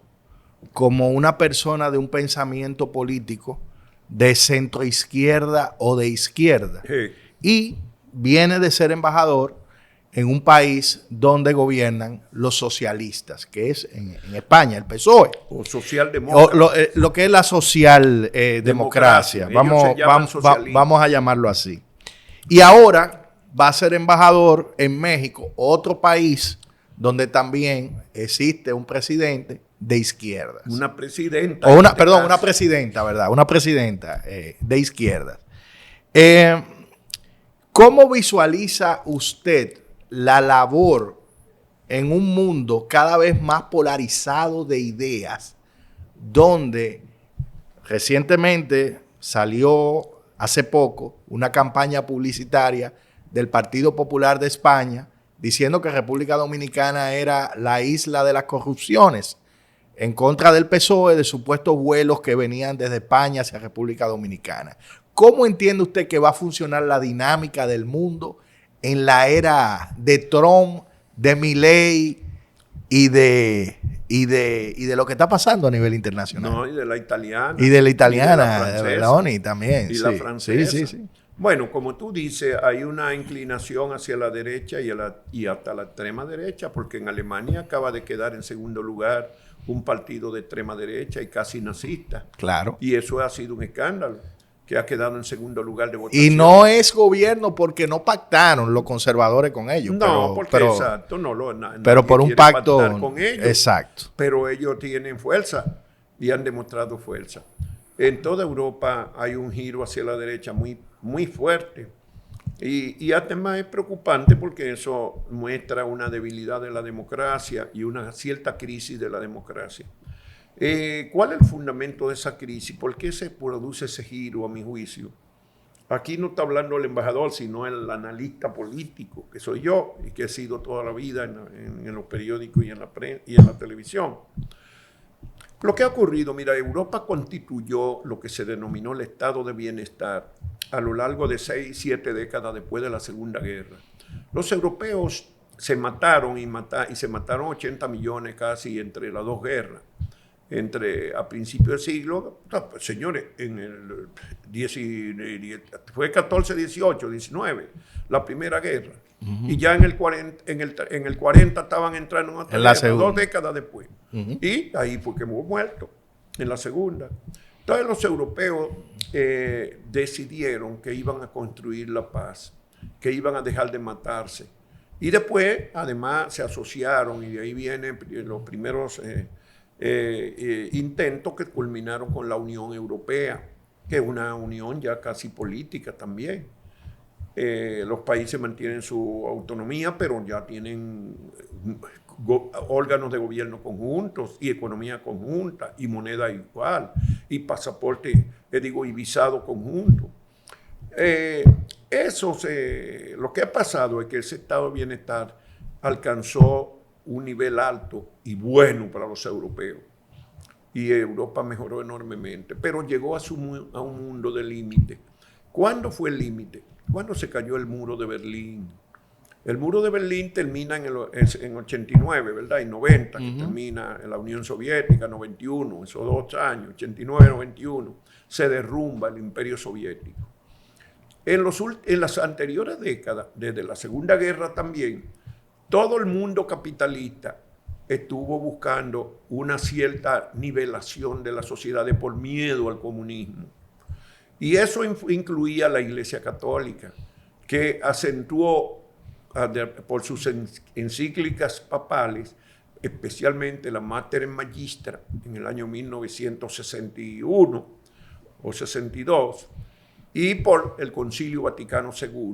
como una persona de un pensamiento político de centroizquierda o de izquierda. Sí. Y viene de ser embajador en un país donde gobiernan los socialistas, que es en España, el PSOE. O socialdemócrata. Lo que es la socialdemocracia. Vamos a llamarlo así. Y ahora va a ser embajador en México, otro país donde también existe un presidente de izquierdas. Una presidenta. O una presidenta, ¿verdad? Una presidenta de izquierdas. ¿Cómo visualiza usted la labor en un mundo cada vez más polarizado de ideas, donde recientemente salió hace poco una campaña publicitaria del Partido Popular de España diciendo que República Dominicana era la isla de las corrupciones, en contra del PSOE, de supuestos vuelos que venían desde España hacia República Dominicana? ¿Cómo entiende usted que va a funcionar la dinámica del mundo en la era de Trump, de Milei y de lo que está pasando a nivel internacional? No, y de la italiana. Y de la italiana, y de la de Meloni también. Y sí, la francesa. Sí. Bueno, como tú dices, hay una inclinación hacia la derecha y hasta la extrema derecha, porque en Alemania acaba de quedar en segundo lugar un partido de extrema derecha y casi nazista. Claro. Y eso ha sido un escándalo, que ha quedado en segundo lugar de votación. Y no es gobierno porque no pactaron los conservadores con ellos. No, porque exacto, pero por un pacto con ellos. Exacto. Pero ellos tienen fuerza y han demostrado fuerza. En toda Europa hay un giro hacia la derecha muy, muy fuerte. Y además es preocupante porque eso muestra una debilidad de la democracia y una cierta crisis de la democracia. ¿Cuál es el fundamento de esa crisis? ¿Por qué se produce ese giro, a mi juicio? Aquí no está hablando el embajador, sino el analista político, que soy yo y que he sido toda la vida en los periódicos y en la televisión. Lo que ha ocurrido, mira, Europa constituyó lo que se denominó el estado de bienestar a lo largo de 6, 7 décadas después de la Segunda Guerra. Los europeos se mataron y se mataron 80 millones casi entre las dos guerras. A principios del siglo, señores, en el fue 14, 18, 19, la primera guerra. Y ya en el 40 estaban entrando en otra guerra, 2 décadas después. Y ahí fue que hemos muerto, en la segunda. Entonces los europeos decidieron que iban a construir la paz, que iban a dejar de matarse. Y después, además, se asociaron y de ahí vienen los primeros intentos que culminaron con la Unión Europea, que es una unión ya casi política también. Los países mantienen su autonomía, pero ya tienen órganos de gobierno conjuntos y economía conjunta y moneda igual y pasaporte, y visado conjunto. Lo que ha pasado es que ese estado de bienestar alcanzó un nivel alto y bueno para los europeos. Y Europa mejoró enormemente, pero llegó a un mundo de límite. ¿Cuándo fue el límite? Cuando se cayó el muro de Berlín. El muro de Berlín termina en 89, ¿verdad? Y 90, que termina en la Unión Soviética, 91, esos 2 años, 89, 91, se derrumba el Imperio Soviético. En las anteriores décadas, desde la Segunda Guerra también, todo el mundo capitalista estuvo buscando una cierta nivelación de la sociedad por miedo al comunismo. Y eso incluía la Iglesia Católica, que acentuó por sus encíclicas papales, especialmente la Mater Magistra en el año 1961 o 62, y por el Concilio Vaticano II,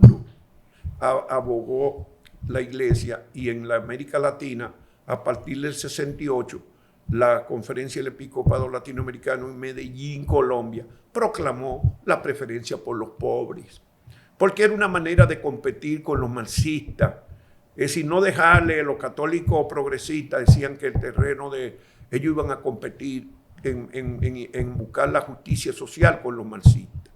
abogó la Iglesia, y en la América Latina, a partir del 68, la Conferencia del Episcopado Latinoamericano en Medellín, Colombia, proclamó la preferencia por los pobres, porque era una manera de competir con los marxistas. Es decir, no dejarle a los católicos progresistas, decían que el terreno de ellos iban a competir en buscar la justicia social con los marxistas.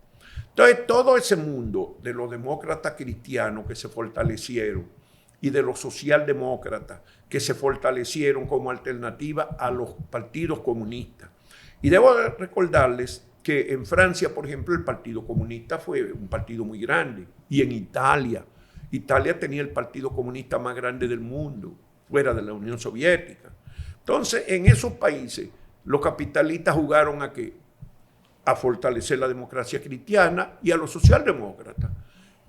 Entonces, todo ese mundo de los demócratas cristianos que se fortalecieron y de los socialdemócratas que se fortalecieron como alternativa a los partidos comunistas. Y debo recordarles que en Francia, por ejemplo, el Partido Comunista fue un partido muy grande. Y en Italia tenía el Partido Comunista más grande del mundo, fuera de la Unión Soviética. Entonces, en esos países, los capitalistas jugaron ¿a qué? A fortalecer la democracia cristiana y a los socialdemócratas.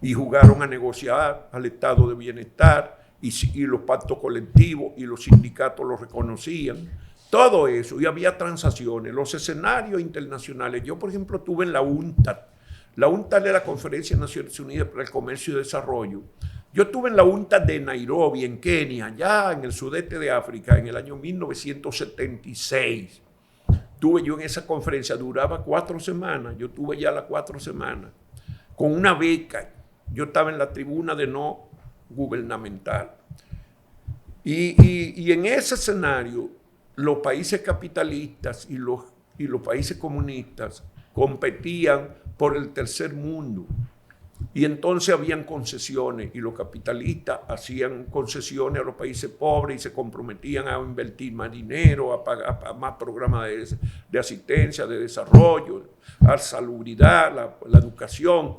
Y jugaron a negociar al estado de bienestar y los pactos colectivos y los sindicatos lo reconocían. Todo eso, y había transacciones. Los escenarios internacionales, yo por ejemplo estuve en la UNCTAD. La UNCTAD es la Conferencia de Naciones Unidas para el Comercio y Desarrollo. Yo estuve en la UNCTAD de Nairobi, en Kenia, allá en el sudeste de África, en el año 1976. Estuve yo en esa conferencia, duraba 4 semanas, yo estuve ya las 4 semanas, con una beca. Yo estaba en la tribuna de no gubernamental. Y en ese escenario, los países capitalistas y los países comunistas competían por el tercer mundo. Y entonces habían concesiones y los capitalistas hacían concesiones a los países pobres y se comprometían a invertir más dinero, a pagar más programas de asistencia, de desarrollo, a salubridad, la educación.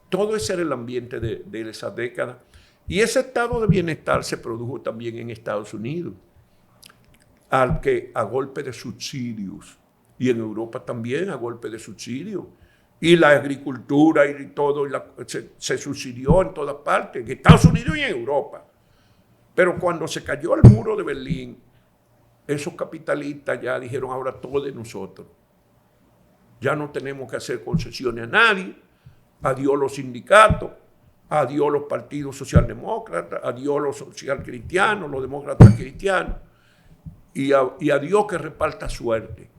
Todo ese era el ambiente de esa década. Y ese estado de bienestar se produjo también en Estados Unidos, a golpe de subsidios. Y en Europa también a golpe de subsidios. Y la agricultura y todo se subsidió en todas partes, en Estados Unidos y en Europa. Pero cuando se cayó el muro de Berlín, esos capitalistas ya dijeron, ahora todo de nosotros. Ya no tenemos que hacer concesiones a nadie. Adiós los sindicatos, adiós los partidos socialdemócratas, adiós los socialcristianos, los demócratas cristianos. Y adiós que reparta suerte.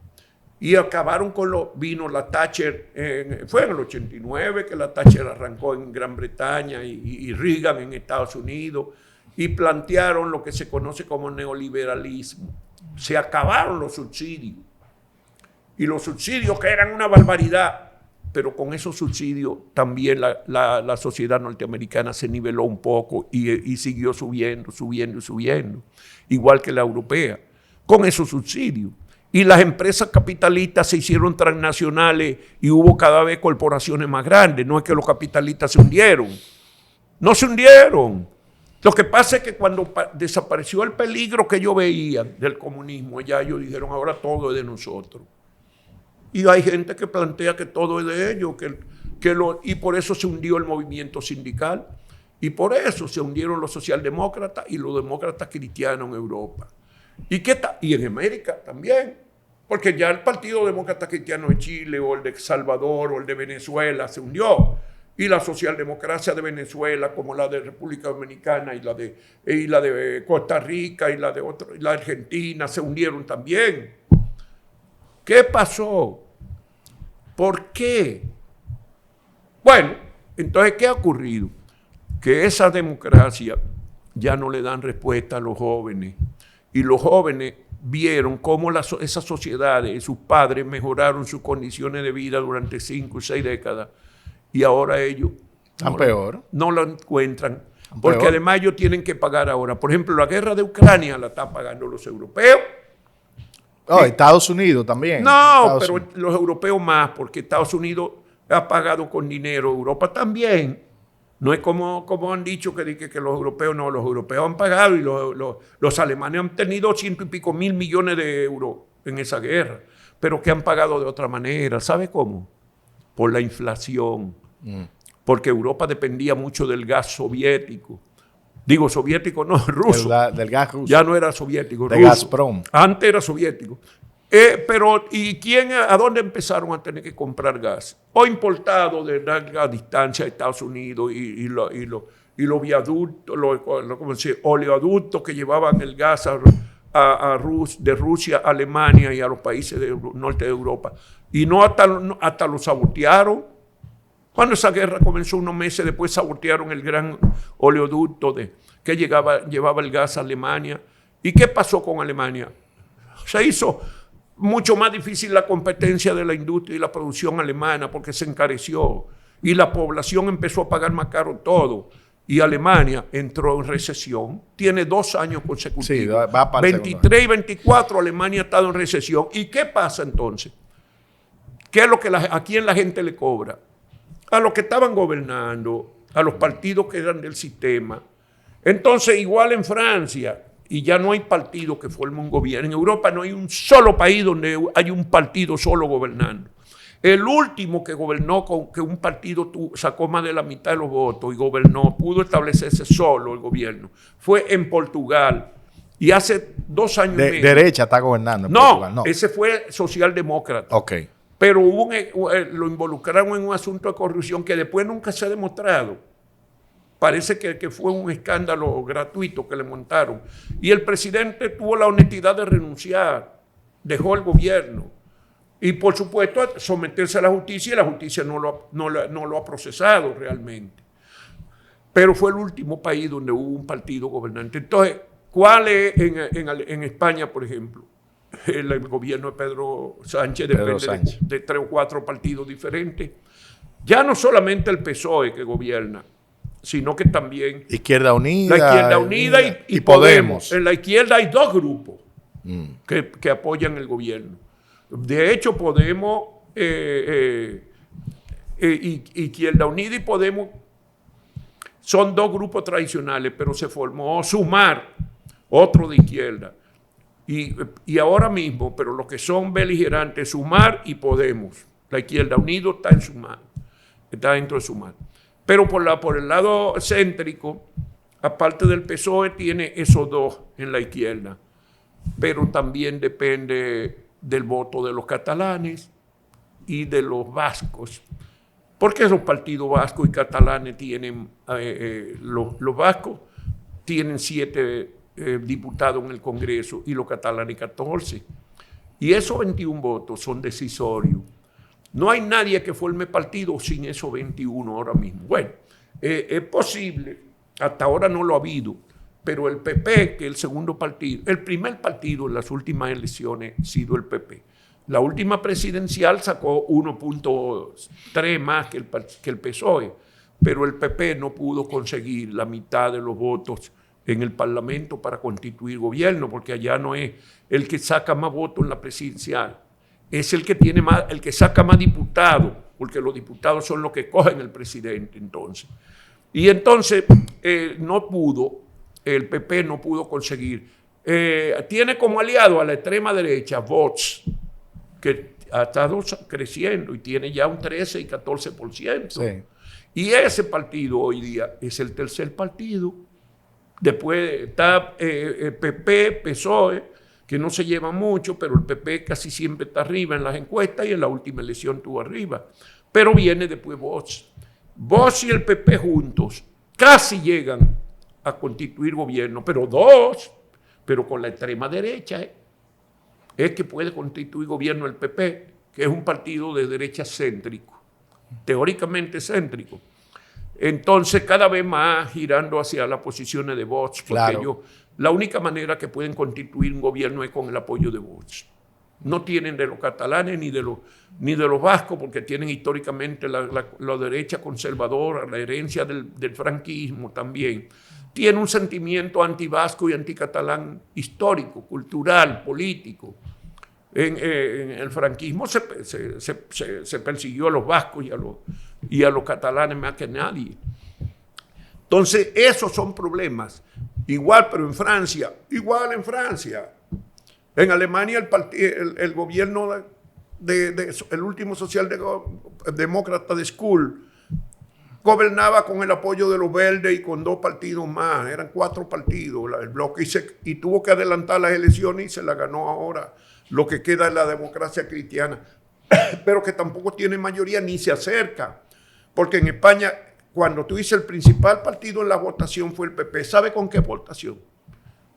Y acabaron vino la Thatcher, fue en el 89 que la Thatcher arrancó en Gran Bretaña y Reagan en Estados Unidos, y plantearon lo que se conoce como neoliberalismo. Se acabaron los subsidios, y los subsidios que eran una barbaridad, pero con esos subsidios también la sociedad norteamericana se niveló un poco y siguió subiendo, igual que la europea, con esos subsidios. Y las empresas capitalistas se hicieron transnacionales y hubo cada vez corporaciones más grandes. No es que los capitalistas se hundieron. No se hundieron. Lo que pasa es que cuando desapareció el peligro que yo veía del comunismo, ya ellos dijeron, ahora todo es de nosotros. Y hay gente que plantea que todo es de ellos, y por eso se hundió el movimiento sindical. Y por eso se hundieron los socialdemócratas y los demócratas cristianos en Europa. Y en América también, porque ya el Partido Demócrata Cristiano de Chile o el de El Salvador o el de Venezuela se hundió, y la socialdemocracia de Venezuela, como la de República Dominicana y la de Costa Rica y la de Argentina, se hundieron también. ¿Qué pasó? ¿Por qué? Bueno, entonces, ¿qué ha ocurrido? Que esa democracia ya no le dan respuesta a los jóvenes. Y los jóvenes vieron cómo esas sociedades, sus padres mejoraron sus condiciones de vida durante 5 o 6 décadas. Y ahora ellos no lo encuentran. Porque además ellos tienen que pagar ahora. Por ejemplo, la guerra de Ucrania la están pagando los europeos. Estados Unidos también. No, pero los europeos más, porque Estados Unidos ha pagado con dinero. Europa también. No es como han dicho que los europeos no, los europeos han pagado y los alemanes han tenido 100 y pico mil millones de euros en esa guerra, pero que han pagado de otra manera. ¿Sabe cómo? Por la inflación. Porque Europa dependía mucho del gas soviético. Digo soviético, no, ruso. Del gas ruso. Ya no era soviético, de ruso. Gazprom. Antes era soviético. ¿A dónde empezaron a tener que comprar gas? O importado de larga distancia de Estados Unidos y los viaductos, oleoductos que llevaban el gas de Rusia a Alemania y a los países del norte de Europa. Y no hasta lo sabotearon. Cuando esa guerra comenzó unos meses después, sabotearon el gran oleoducto que llevaba el gas a Alemania. ¿Y qué pasó con Alemania? Se hizo mucho más difícil la competencia de la industria y la producción alemana porque se encareció y la población empezó a pagar más caro todo. Y Alemania entró en recesión. Tiene 2 años consecutivos. Sí, va para 23 y 24 Alemania ha estado en recesión. ¿Y qué pasa entonces? ¿Qué es lo que a quién la gente le cobra? A los que estaban gobernando, a los partidos que eran del sistema. Entonces, igual en Francia, y ya no hay partido que forme un gobierno. En Europa no hay un solo país donde hay un partido solo gobernando. El último que gobernó con que un partido sacó más de la mitad de los votos y gobernó, pudo establecerse solo el gobierno, fue en Portugal. Y hace 2 años y medio. Derecha está gobernando en No, Portugal. No, ese fue socialdemócrata. ok. Pero lo involucraron en un asunto de corrupción que después nunca se ha demostrado. Parece que fue un escándalo gratuito que le montaron. Y el presidente tuvo la honestidad de renunciar, dejó el gobierno. Y por supuesto someterse a la justicia, y la justicia no lo ha procesado realmente. Pero fue el último país donde hubo un partido gobernante. Entonces, ¿cuál es en España, por ejemplo? El gobierno de Pedro Sánchez depende de 3 o 4 partidos diferentes. Ya no solamente el PSOE que gobierna, sino que también Izquierda Unida. La Izquierda Unida y Podemos. En la izquierda hay 2 grupos que apoyan el gobierno. De hecho, Podemos, Izquierda Unida y Podemos son 2 grupos tradicionales, pero se formó Sumar, otro de izquierda. Y ahora mismo, pero los que son beligerantes, Sumar y Podemos. La Izquierda Unida está en Sumar, está dentro de Sumar. Pero por el lado céntrico, aparte del PSOE, tiene esos 2 en la izquierda. Pero también depende del voto de los catalanes y de los vascos. Porque los partidos vascos y catalanes tienen, los vascos tienen 7 diputados en el Congreso y los catalanes 14. Y esos 21 votos son decisorios. No hay nadie que forme partido sin esos 21 ahora mismo. Bueno, es posible, hasta ahora no lo ha habido, pero el PP, que es el segundo partido, el primer partido en las últimas elecciones ha sido el PP. La última presidencial sacó 1.3 más que el PSOE, pero el PP no pudo conseguir la mitad de los votos en el Parlamento para constituir gobierno, porque allá no es el que saca más votos en la presidencial, es el que tiene más, el que saca más diputados, porque los diputados son los que cogen el presidente entonces. Y entonces el PP no pudo conseguir. Tiene como aliado a la extrema derecha Vox, que ha estado creciendo y tiene ya un 13 y 14%. Sí. Y ese partido hoy día es el tercer partido. Después está PP, PSOE, que no se llevan mucho, pero el PP casi siempre está arriba en las encuestas y en la última elección estuvo arriba. Pero viene después Vox. Vox y el PP juntos casi llegan a constituir gobierno, pero con la extrema derecha es que puede constituir gobierno el PP, que es un partido de derecha céntrico, teóricamente céntrico. Entonces, cada vez más girando hacia las posiciones de Vox, porque claro, la única manera que pueden constituir un gobierno es con el apoyo de Vox. No tienen de los catalanes ni de los vascos, porque tienen históricamente la derecha conservadora, la herencia del franquismo también. Tiene un sentimiento antivasco y anticatalán histórico, cultural, político. En el franquismo se persiguió a los vascos y a los catalanes más que nadie. Entonces, esos son problemas. Igual, pero en Francia. En Alemania el gobierno el último socialdemócrata de Schul gobernaba con el apoyo de los verdes y con 2 partidos más. Eran 4 partidos el bloque y tuvo que adelantar las elecciones y se la ganó ahora lo que queda de la democracia cristiana, pero que tampoco tiene mayoría ni se acerca, porque en España, cuando tú dices el principal partido en la votación fue el PP, ¿sabe con qué votación?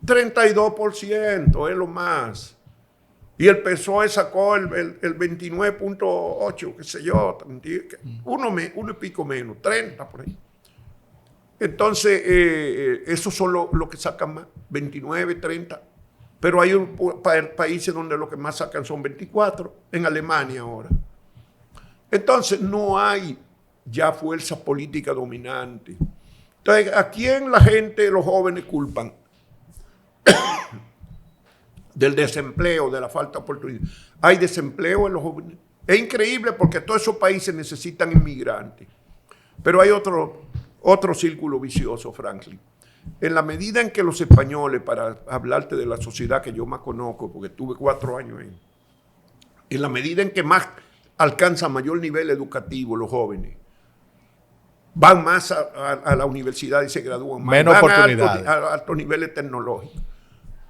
32% es lo más. Y el PSOE sacó el 29.8, qué sé yo, uno y pico menos, 30 por ahí. Entonces, esos son los que sacan más, 29, 30. Pero hay países donde lo que más sacan son 24, en Alemania ahora. Entonces, no hay ya fuerza política dominante. Entonces, ¿a quién la gente, los jóvenes culpan? Del desempleo, de la falta de oportunidad. Hay desempleo en los jóvenes. Es increíble porque todos esos países necesitan inmigrantes. Pero hay otro círculo vicioso, Franklin. En la medida en que los españoles, para hablarte de la sociedad que yo más conozco, porque tuve 4 años ahí, en la medida en que más alcanzan mayor nivel educativo los jóvenes. Van más a la universidad y se gradúan más. Menos van oportunidades. A altos niveles tecnológicos.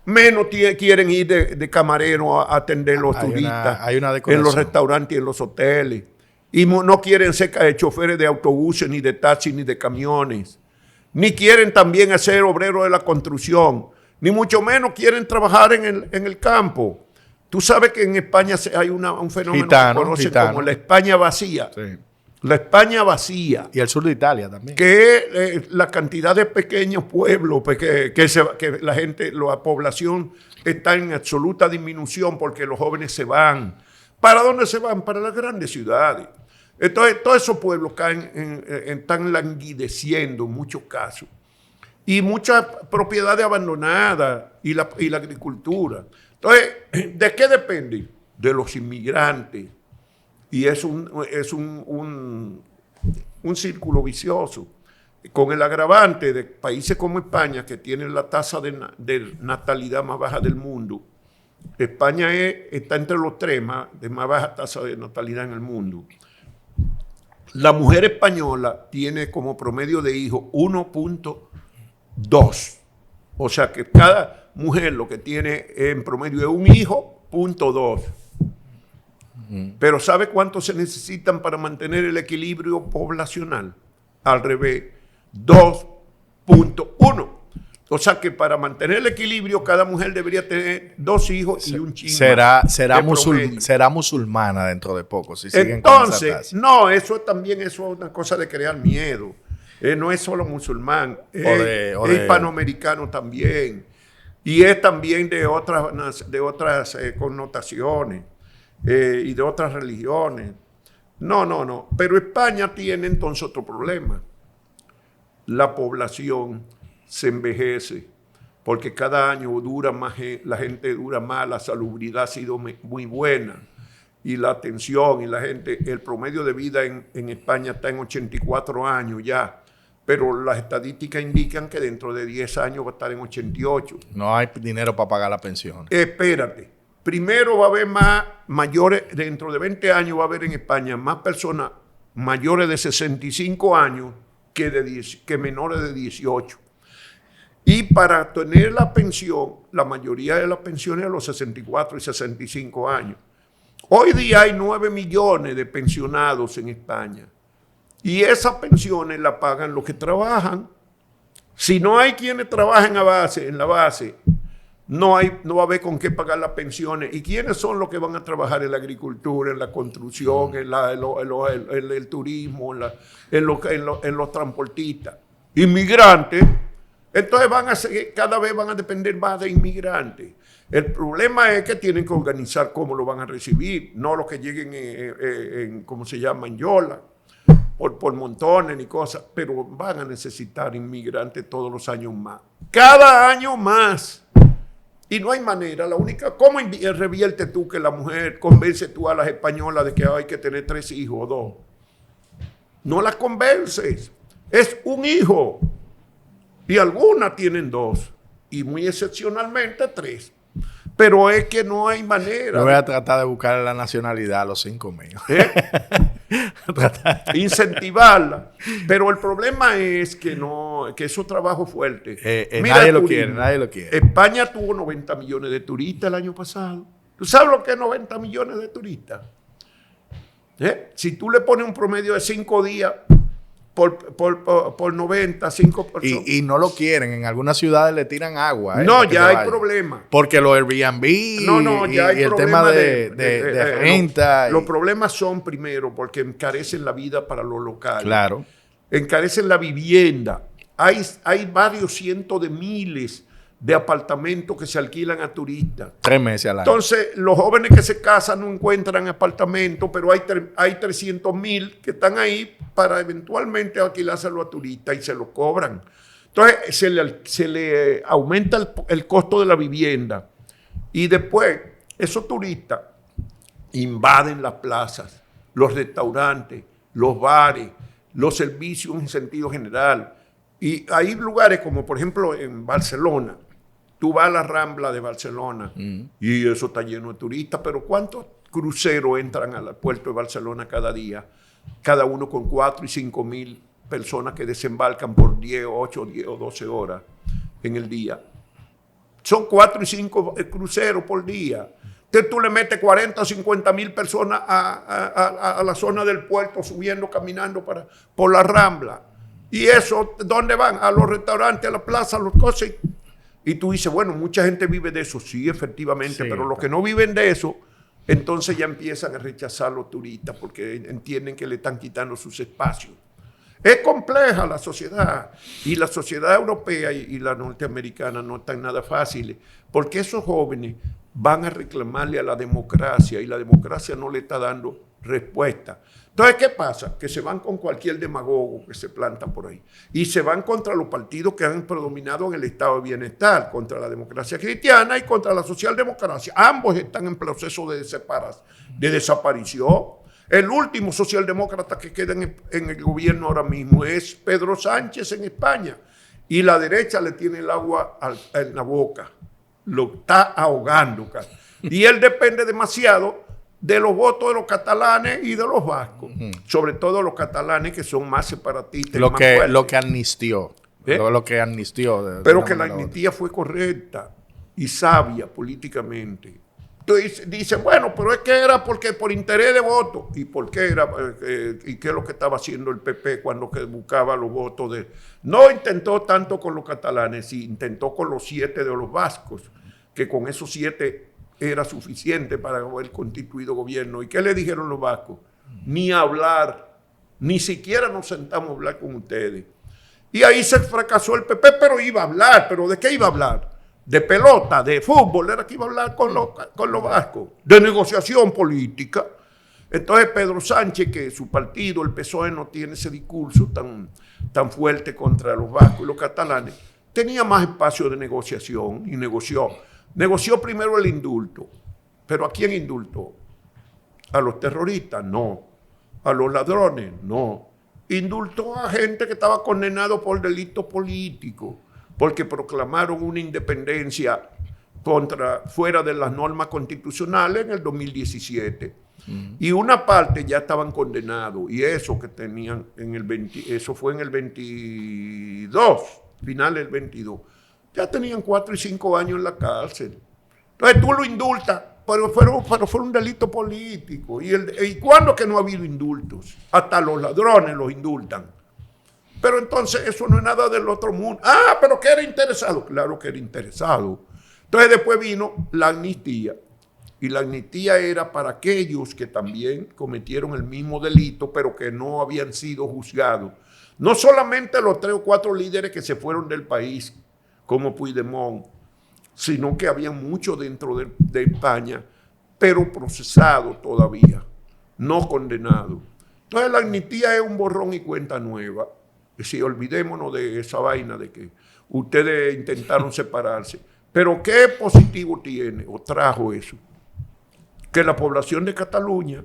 Menos quieren ir de camarero a atender a los turistas hay una en los restaurantes y en los hoteles. Y no quieren ser choferes de autobuses, ni de taxis, ni de camiones. Ni quieren también ser obreros de la construcción. Ni mucho menos quieren trabajar en el campo. Tú sabes que en España hay un fenómeno que conocen como la España vacía. Sí. La España vacía. Y el sur de Italia también. Que es la cantidad de pequeños pueblos, que la población está en absoluta disminución porque los jóvenes se van. ¿Para dónde se van? Para las grandes ciudades. Entonces, todos esos pueblos están languideciendo en muchos casos. Y muchas propiedades abandonadas y la agricultura. Entonces, ¿de qué depende? De los inmigrantes. Y es un círculo vicioso. Con el agravante de países como España, que tienen la tasa de natalidad más baja del mundo. España está entre los tres de más baja tasa de natalidad en el mundo. La mujer española tiene como promedio de hijos 1.2. O sea que cada mujer lo que tiene en promedio es un hijo, 0.2. Pero ¿sabe cuánto se necesitan para mantener el equilibrio poblacional? Al revés, 2.1. O sea que para mantener el equilibrio, cada mujer debería tener 2 hijos y un chingo. Será musulmana dentro de poco. Si siguen Entonces, con esa no, eso es una cosa de crear miedo. No es solo musulmán, es hispanoamericano también. Y es también de otras connotaciones y de otras religiones. No. Pero España tiene entonces otro problema. La población se envejece porque cada año la gente dura más, la salubridad ha sido muy buena y la atención y el promedio de vida en España está en 84 años ya, pero las estadísticas indican que dentro de 10 años va a estar en 88. No hay dinero para pagar la pensión. Espérate, primero va a haber más mayores, dentro de 20 años va a haber en España más personas mayores de 65 años que menores de 18. Y para tener la pensión, la mayoría de las pensiones a los 64 y 65 años. Hoy día hay 9 millones de pensionados en España. Y esas pensiones las pagan los que trabajan. Si no hay quienes trabajen en la base, no va a haber con qué pagar las pensiones. ¿Y quiénes son los que van a trabajar en la agricultura, en la construcción, en el turismo, en los transportistas? Inmigrantes. Entonces cada vez van a depender más de inmigrantes. El problema es que tienen que organizar cómo lo van a recibir, no los que lleguen ¿cómo se llama? En yola, por montones y cosas, pero van a necesitar inmigrantes todos los años más. Cada año más. Y no hay manera, ¿cómo revierte tú que la mujer convence tú a las españolas de que hay que tener 3 hijos o 2? No las convences, es un hijo. Y algunas tienen 2 y muy excepcionalmente 3. Pero es que no hay manera. Yo voy a tratar de buscar la nacionalidad a los 5 míos. Incentivarla. Pero el problema es que eso es trabajo fuerte. Nadie lo quiere. España tuvo 90 millones de turistas el año pasado. ¿Tú sabes lo que es 90 millones de turistas? Si tú le pones un promedio de 5 días por 90, 5%. Y no lo quieren. En algunas ciudades le tiran agua. No, ya hay problemas. Porque los Airbnb ya hay y el tema de renta. Los problemas son primero porque encarecen la vida para los locales. Claro. Encarecen la vivienda. Hay varios cientos de miles de apartamentos que se alquilan a turistas. 3 meses al año. Entonces, los jóvenes que se casan no encuentran apartamentos, pero hay 300,000 que están ahí para eventualmente alquilárselo a turistas y se lo cobran. Entonces, se le aumenta el costo de la vivienda. Y después, esos turistas invaden las plazas, los restaurantes, los bares, los servicios en sentido general. Y hay lugares como, por ejemplo, en Barcelona. Tú vas a la Rambla de Barcelona y eso está lleno de turistas, pero ¿cuántos cruceros entran al puerto de Barcelona cada día, cada uno con 4 y 5 mil personas que desembarcan por 10, 8, 10 o 12 horas en el día. Son 4 y 5 cruceros por día. Entonces tú le metes 40 o 50 mil personas a la zona del puerto, subiendo, caminando por la Rambla. Y eso, ¿dónde van? A los restaurantes, a la plaza, a los cosas. Y tú dices, bueno, mucha gente vive de eso. Sí, efectivamente, sí, pero los que no viven de eso, entonces ya empiezan a rechazar a los turistas porque entienden que le están quitando sus espacios. Es compleja la sociedad, y la sociedad europea y la norteamericana no están nada fáciles, porque esos jóvenes van a reclamarle a la democracia y la democracia no le está dando respuesta. Entonces, ¿qué pasa? Que se van con cualquier demagogo que se planta por ahí y se van contra los partidos que han predominado en el estado de bienestar, contra la democracia cristiana y contra la socialdemocracia. Ambos están en proceso de desaparición. El último socialdemócrata que queda en el gobierno ahora mismo es Pedro Sánchez en España, y la derecha le tiene el agua en la boca, lo está ahogando. Y él depende demasiado de los votos de los catalanes y de los vascos, sobre todo los catalanes, que son más separatistas. Lo que amnistió. Lo que amnistió. Pero que la amnistía fue correcta y sabia políticamente. Entonces dicen, bueno, pero es que era porque por interés de voto. ¿Y por qué era? ¿Y qué es lo que estaba haciendo el PP cuando buscaba los votos de...? No intentó tanto con los catalanes, sí, intentó con los 7 de los vascos, que con esos 7 era suficiente para haber constituido gobierno. ¿Y qué le dijeron los vascos? Ni hablar, ni siquiera nos sentamos a hablar con ustedes. Y ahí se fracasó el PP, pero iba a hablar. ¿Pero de qué iba a hablar? De pelota, de fútbol, era que iba a hablar con los vascos, de negociación política. Entonces Pedro Sánchez, que su partido, el PSOE, no tiene ese discurso tan fuerte contra los vascos y los catalanes, tenía más espacio de negociación y negoció. Negoció primero el indulto. ¿Pero a quién indultó? ¿A los terroristas? No. ¿A los ladrones? No. Indultó a gente que estaba condenado por delitos políticos, porque proclamaron una independencia fuera de las normas constitucionales en el 2017. Y una parte ya estaban condenados, y eso que tenían eso fue en el 22, final del 22. Ya tenían 4 y 5 años en la cárcel. Entonces tú lo indultas, pero fue un delito político. ¿Y cuándo que no ha habido indultos? Hasta los ladrones los indultan. Pero entonces eso no es nada del otro mundo. Ah, pero que era interesado. Claro que era interesado. Entonces después vino la amnistía. Y la amnistía era para aquellos que también cometieron el mismo delito, pero que no habían sido juzgados. No solamente los 3 o 4 líderes que se fueron del país, como Puigdemont, sino que había muchos dentro de España, pero procesados todavía, no condenados. Entonces la amnistía es un borrón y cuenta nueva. Si olvidémonos de esa vaina de que ustedes intentaron separarse. Pero ¿qué positivo tiene o trajo eso? Que la población de Cataluña,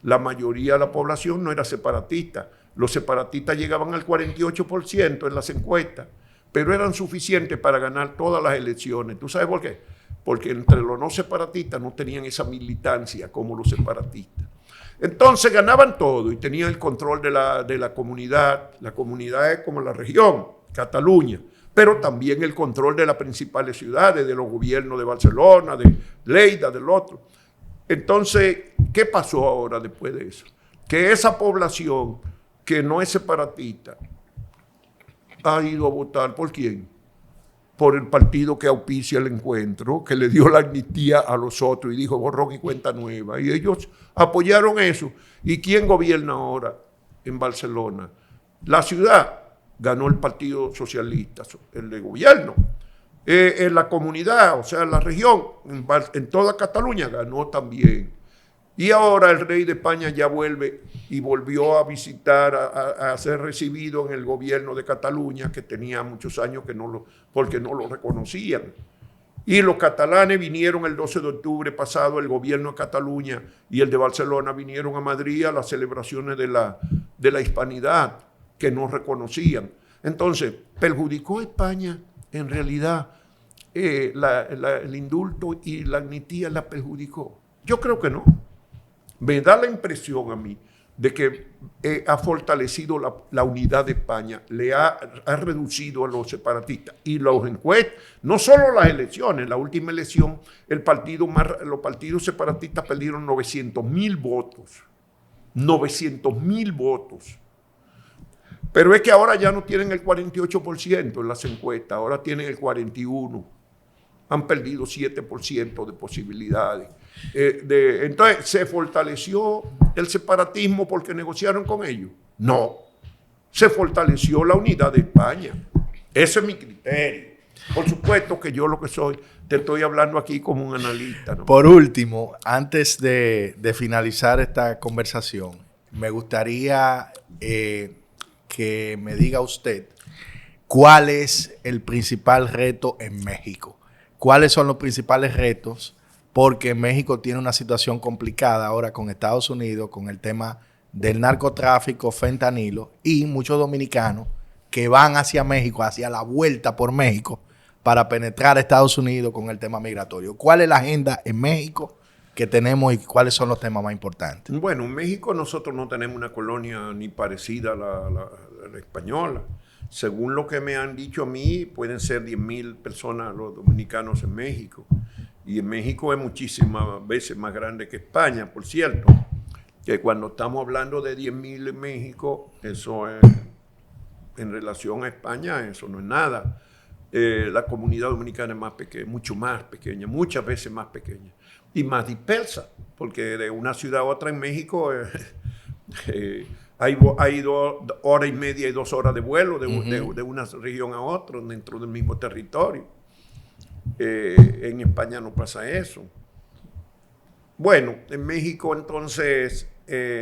la mayoría de la población no era separatista. Los separatistas llegaban al 48% en las encuestas, pero eran suficientes para ganar todas las elecciones. ¿Tú sabes por qué? Porque entre los no separatistas no tenían esa militancia como los separatistas. Entonces ganaban todo y tenían el control de la comunidad. La comunidad es como la región, Cataluña, pero también el control de las principales ciudades, de los gobiernos de Barcelona, de Lleida, del otro. Entonces, ¿qué pasó ahora después de eso? Que esa población que no es separatista ha ido a votar ¿por quién? Por el partido que auspicia el encuentro, que le dio la amnistía a los otros y dijo borrón y cuenta nueva. Y ellos apoyaron eso. ¿Y quién gobierna ahora en Barcelona? La ciudad ganó el Partido Socialista, el de gobierno. En la comunidad, o sea, en la región, en toda Cataluña ganó también. Y ahora el rey de España ya vuelve y volvió a visitar, a ser recibido en el gobierno de Cataluña, que tenía muchos años porque no lo reconocían. Y los catalanes vinieron el 12 de octubre pasado, el gobierno de Cataluña y el de Barcelona vinieron a Madrid a las celebraciones de la hispanidad, que no reconocían. Entonces, ¿perjudicó a España en realidad el indulto y la amnistía la perjudicó? Yo creo que no. Me da la impresión a mí de que ha fortalecido la unidad de España, ha reducido a los separatistas. Y los encuestas, no solo las elecciones, la última elección, los partidos separatistas perdieron 900.000 votos. 900.000 votos. Pero es que ahora ya no tienen el 48% en las encuestas, ahora tienen el 41%. Han perdido 7% de posibilidades. Entonces, ¿se fortaleció el separatismo porque negociaron con ellos? No. Se fortaleció la unidad de España. Ese es mi criterio. Por supuesto que yo lo que soy, te estoy hablando aquí como un analista, ¿no? Por último, antes de finalizar esta conversación, me gustaría que me diga usted cuál es el principal reto en México. ¿Cuáles son los principales retos? Porque México tiene una situación complicada ahora con Estados Unidos, con el tema del narcotráfico, fentanilo, y muchos dominicanos que van hacia México, hacia la vuelta por México, para penetrar a Estados Unidos con el tema migratorio. ¿Cuál es la agenda en México que tenemos y cuáles son los temas más importantes? Bueno, en México nosotros no tenemos una colonia ni parecida a la española. Según lo que me han dicho a mí, pueden ser 10.000 personas los dominicanos en México. Y en México es muchísimas veces más grande que España, por cierto. Que cuando estamos hablando de 10.000 en México, eso es, en relación a España, eso no es nada. La comunidad dominicana es más pequeña, mucho más pequeña, muchas veces más pequeña. Y más dispersa, porque de una ciudad a otra en México hay 2 horas y media y 2 horas de vuelo de una región a otra dentro del mismo territorio. En España no pasa eso. Bueno, en México entonces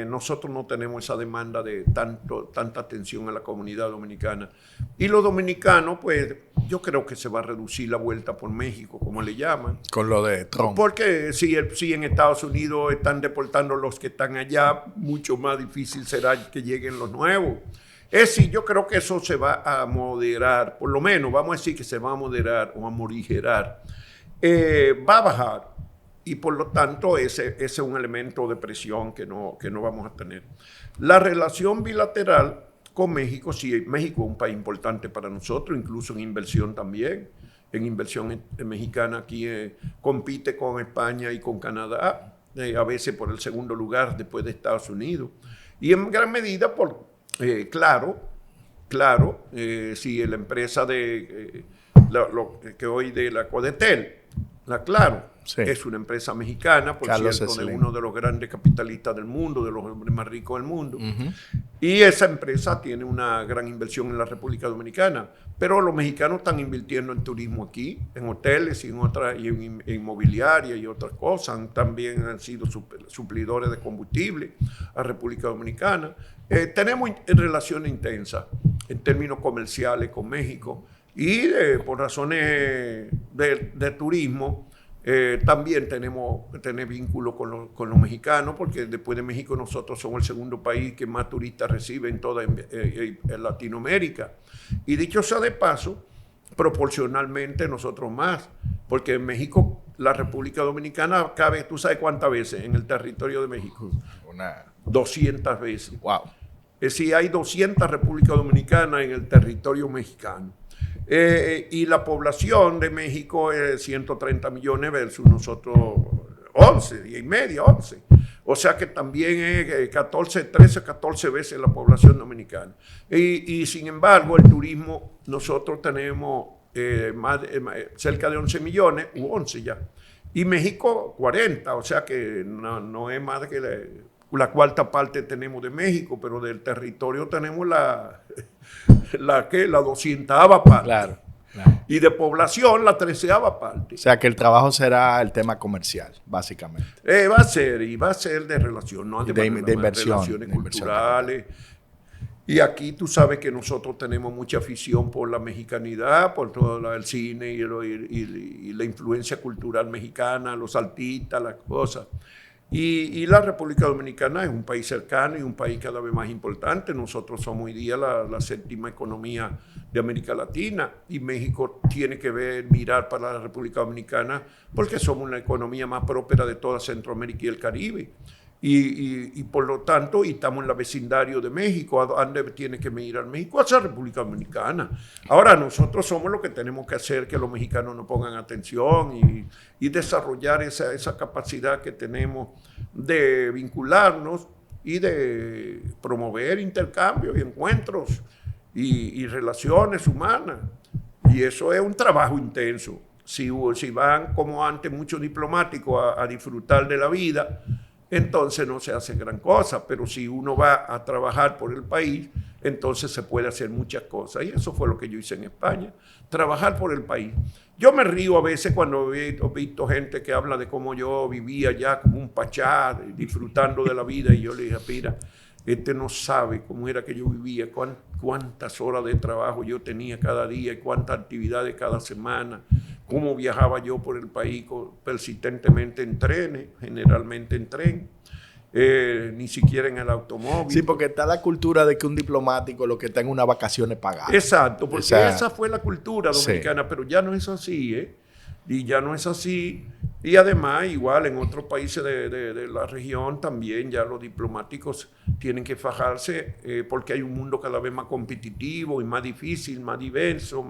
nosotros no tenemos esa demanda de tanta atención a la comunidad dominicana. Y los dominicanos, pues yo creo que se va a reducir la vuelta por México, como le llaman. Con lo de Trump. Porque si en Estados Unidos están deportando los que están allá, mucho más difícil será que lleguen los nuevos. Es decir, yo creo que eso se va a moderar, por lo menos vamos a decir que se va a moderar o a morigerar. Va a bajar. Y por lo tanto, ese es un elemento de presión que no vamos a tener. La relación bilateral con México, sí, México es un país importante para nosotros, incluso en inversión también. En inversión mexicana aquí compite con España y con Canadá, a veces por el segundo lugar después de Estados Unidos. Y en gran medida, claro, si la empresa que hoy de la Codetel, la Claro, sí, es una empresa mexicana, por Carlos cierto, Slim, de uno de los grandes capitalistas del mundo, de los hombres más ricos del mundo. Y esa empresa tiene una gran inversión en la República Dominicana. Pero los mexicanos están invirtiendo en turismo aquí, en hoteles y en inmobiliaria y otras cosas. También han sido suplidores de combustible a República Dominicana. Tenemos relaciones intensas en términos comerciales con México. Y por razones de turismo, también tenemos vínculos con los mexicanos, porque después de México nosotros somos el segundo país que más turistas recibe en toda en Latinoamérica. Y dicho sea de paso, proporcionalmente nosotros más, porque en México, la República Dominicana cabe, ¿tú sabes cuántas veces en el territorio de México? 200 veces. Wow. Es decir, hay 200 Repúblicas Dominicanas en el territorio mexicano. Y la población de México es 130 millones versus nosotros 11, 10 y media, 11. O sea que también es 14 veces la población dominicana. Y sin embargo, el turismo, nosotros tenemos cerca de 11 millones, u 11 ya. Y México 40, o sea que no es más que la cuarta parte tenemos de México, pero del territorio tenemos la 200ª parte. Claro. Y de población la 13ª parte. O sea que el trabajo será el tema comercial, básicamente. Va a ser de relación, no de inversión. Relaciones culturales. Y aquí tú sabes que nosotros tenemos mucha afición por la mexicanidad, por todo el cine y la influencia cultural mexicana, los artistas, las cosas. Y la República Dominicana es un país cercano y un país cada vez más importante. Nosotros somos hoy día la 7ª economía de América Latina y México tiene que mirar para la República Dominicana porque somos la economía más próspera de toda Centroamérica y el Caribe. Y por lo tanto, y estamos en la vecindario de México, ¿a dónde tiene que ir al México? A esa República Dominicana. Ahora, nosotros somos los que tenemos que hacer que los mexicanos nos pongan atención y desarrollar esa capacidad que tenemos de vincularnos y de promover intercambios y encuentros y relaciones humanas. Y eso es un trabajo intenso. Si van como antes muchos diplomáticos a disfrutar de la vida, entonces no se hace gran cosa, pero si uno va a trabajar por el país, entonces se puede hacer muchas cosas. Y eso fue lo que yo hice en España, trabajar por el país. Yo me río a veces cuando he visto gente que habla de cómo yo vivía ya como un pachá, disfrutando de la vida, y yo le dije, mira, este no sabe cómo era que yo vivía, cuántas horas de trabajo yo tenía cada día y cuántas actividades cada semana, cómo viajaba yo por el país persistentemente en trenes, generalmente en tren, ni siquiera en el automóvil. Sí, porque está la cultura de que un diplomático lo que está en unas vacaciones pagadas. Exacto, porque esa fue la cultura dominicana, sí. Pero ya no es así, ¿eh? Y ya no es así. Y además, igual en otros países de la región también ya los diplomáticos tienen que fajarse porque hay un mundo cada vez más competitivo y más difícil, más diverso,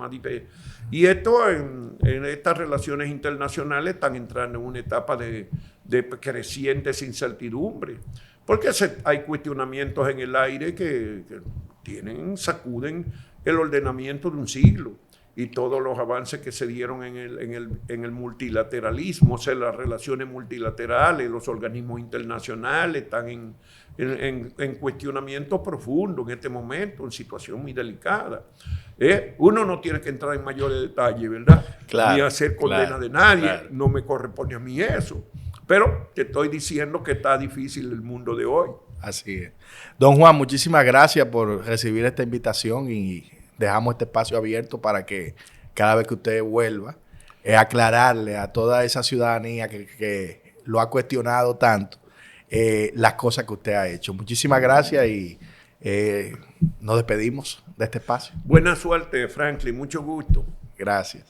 Y esto en estas relaciones internacionales están entrando en una etapa de crecientes incertidumbres. Porque hay cuestionamientos en el aire que sacuden el ordenamiento de un siglo. Y todos los avances que se dieron en el multilateralismo, o sea, las relaciones multilaterales, los organismos internacionales están en cuestionamiento profundo en este momento, en situación muy delicada. Uno no tiene que entrar en mayores detalles, ¿verdad? Claro, ni hacer condena de nadie, no me corresponde a mí eso. Pero te estoy diciendo que está difícil el mundo de hoy. Así es. Don Juan, muchísimas gracias por recibir esta invitación y dejamos este espacio abierto para que cada vez que usted vuelva, aclararle a toda esa ciudadanía que lo ha cuestionado tanto las cosas que usted ha hecho. Muchísimas gracias y nos despedimos de este espacio. Buena suerte, Franklin. Mucho gusto. Gracias.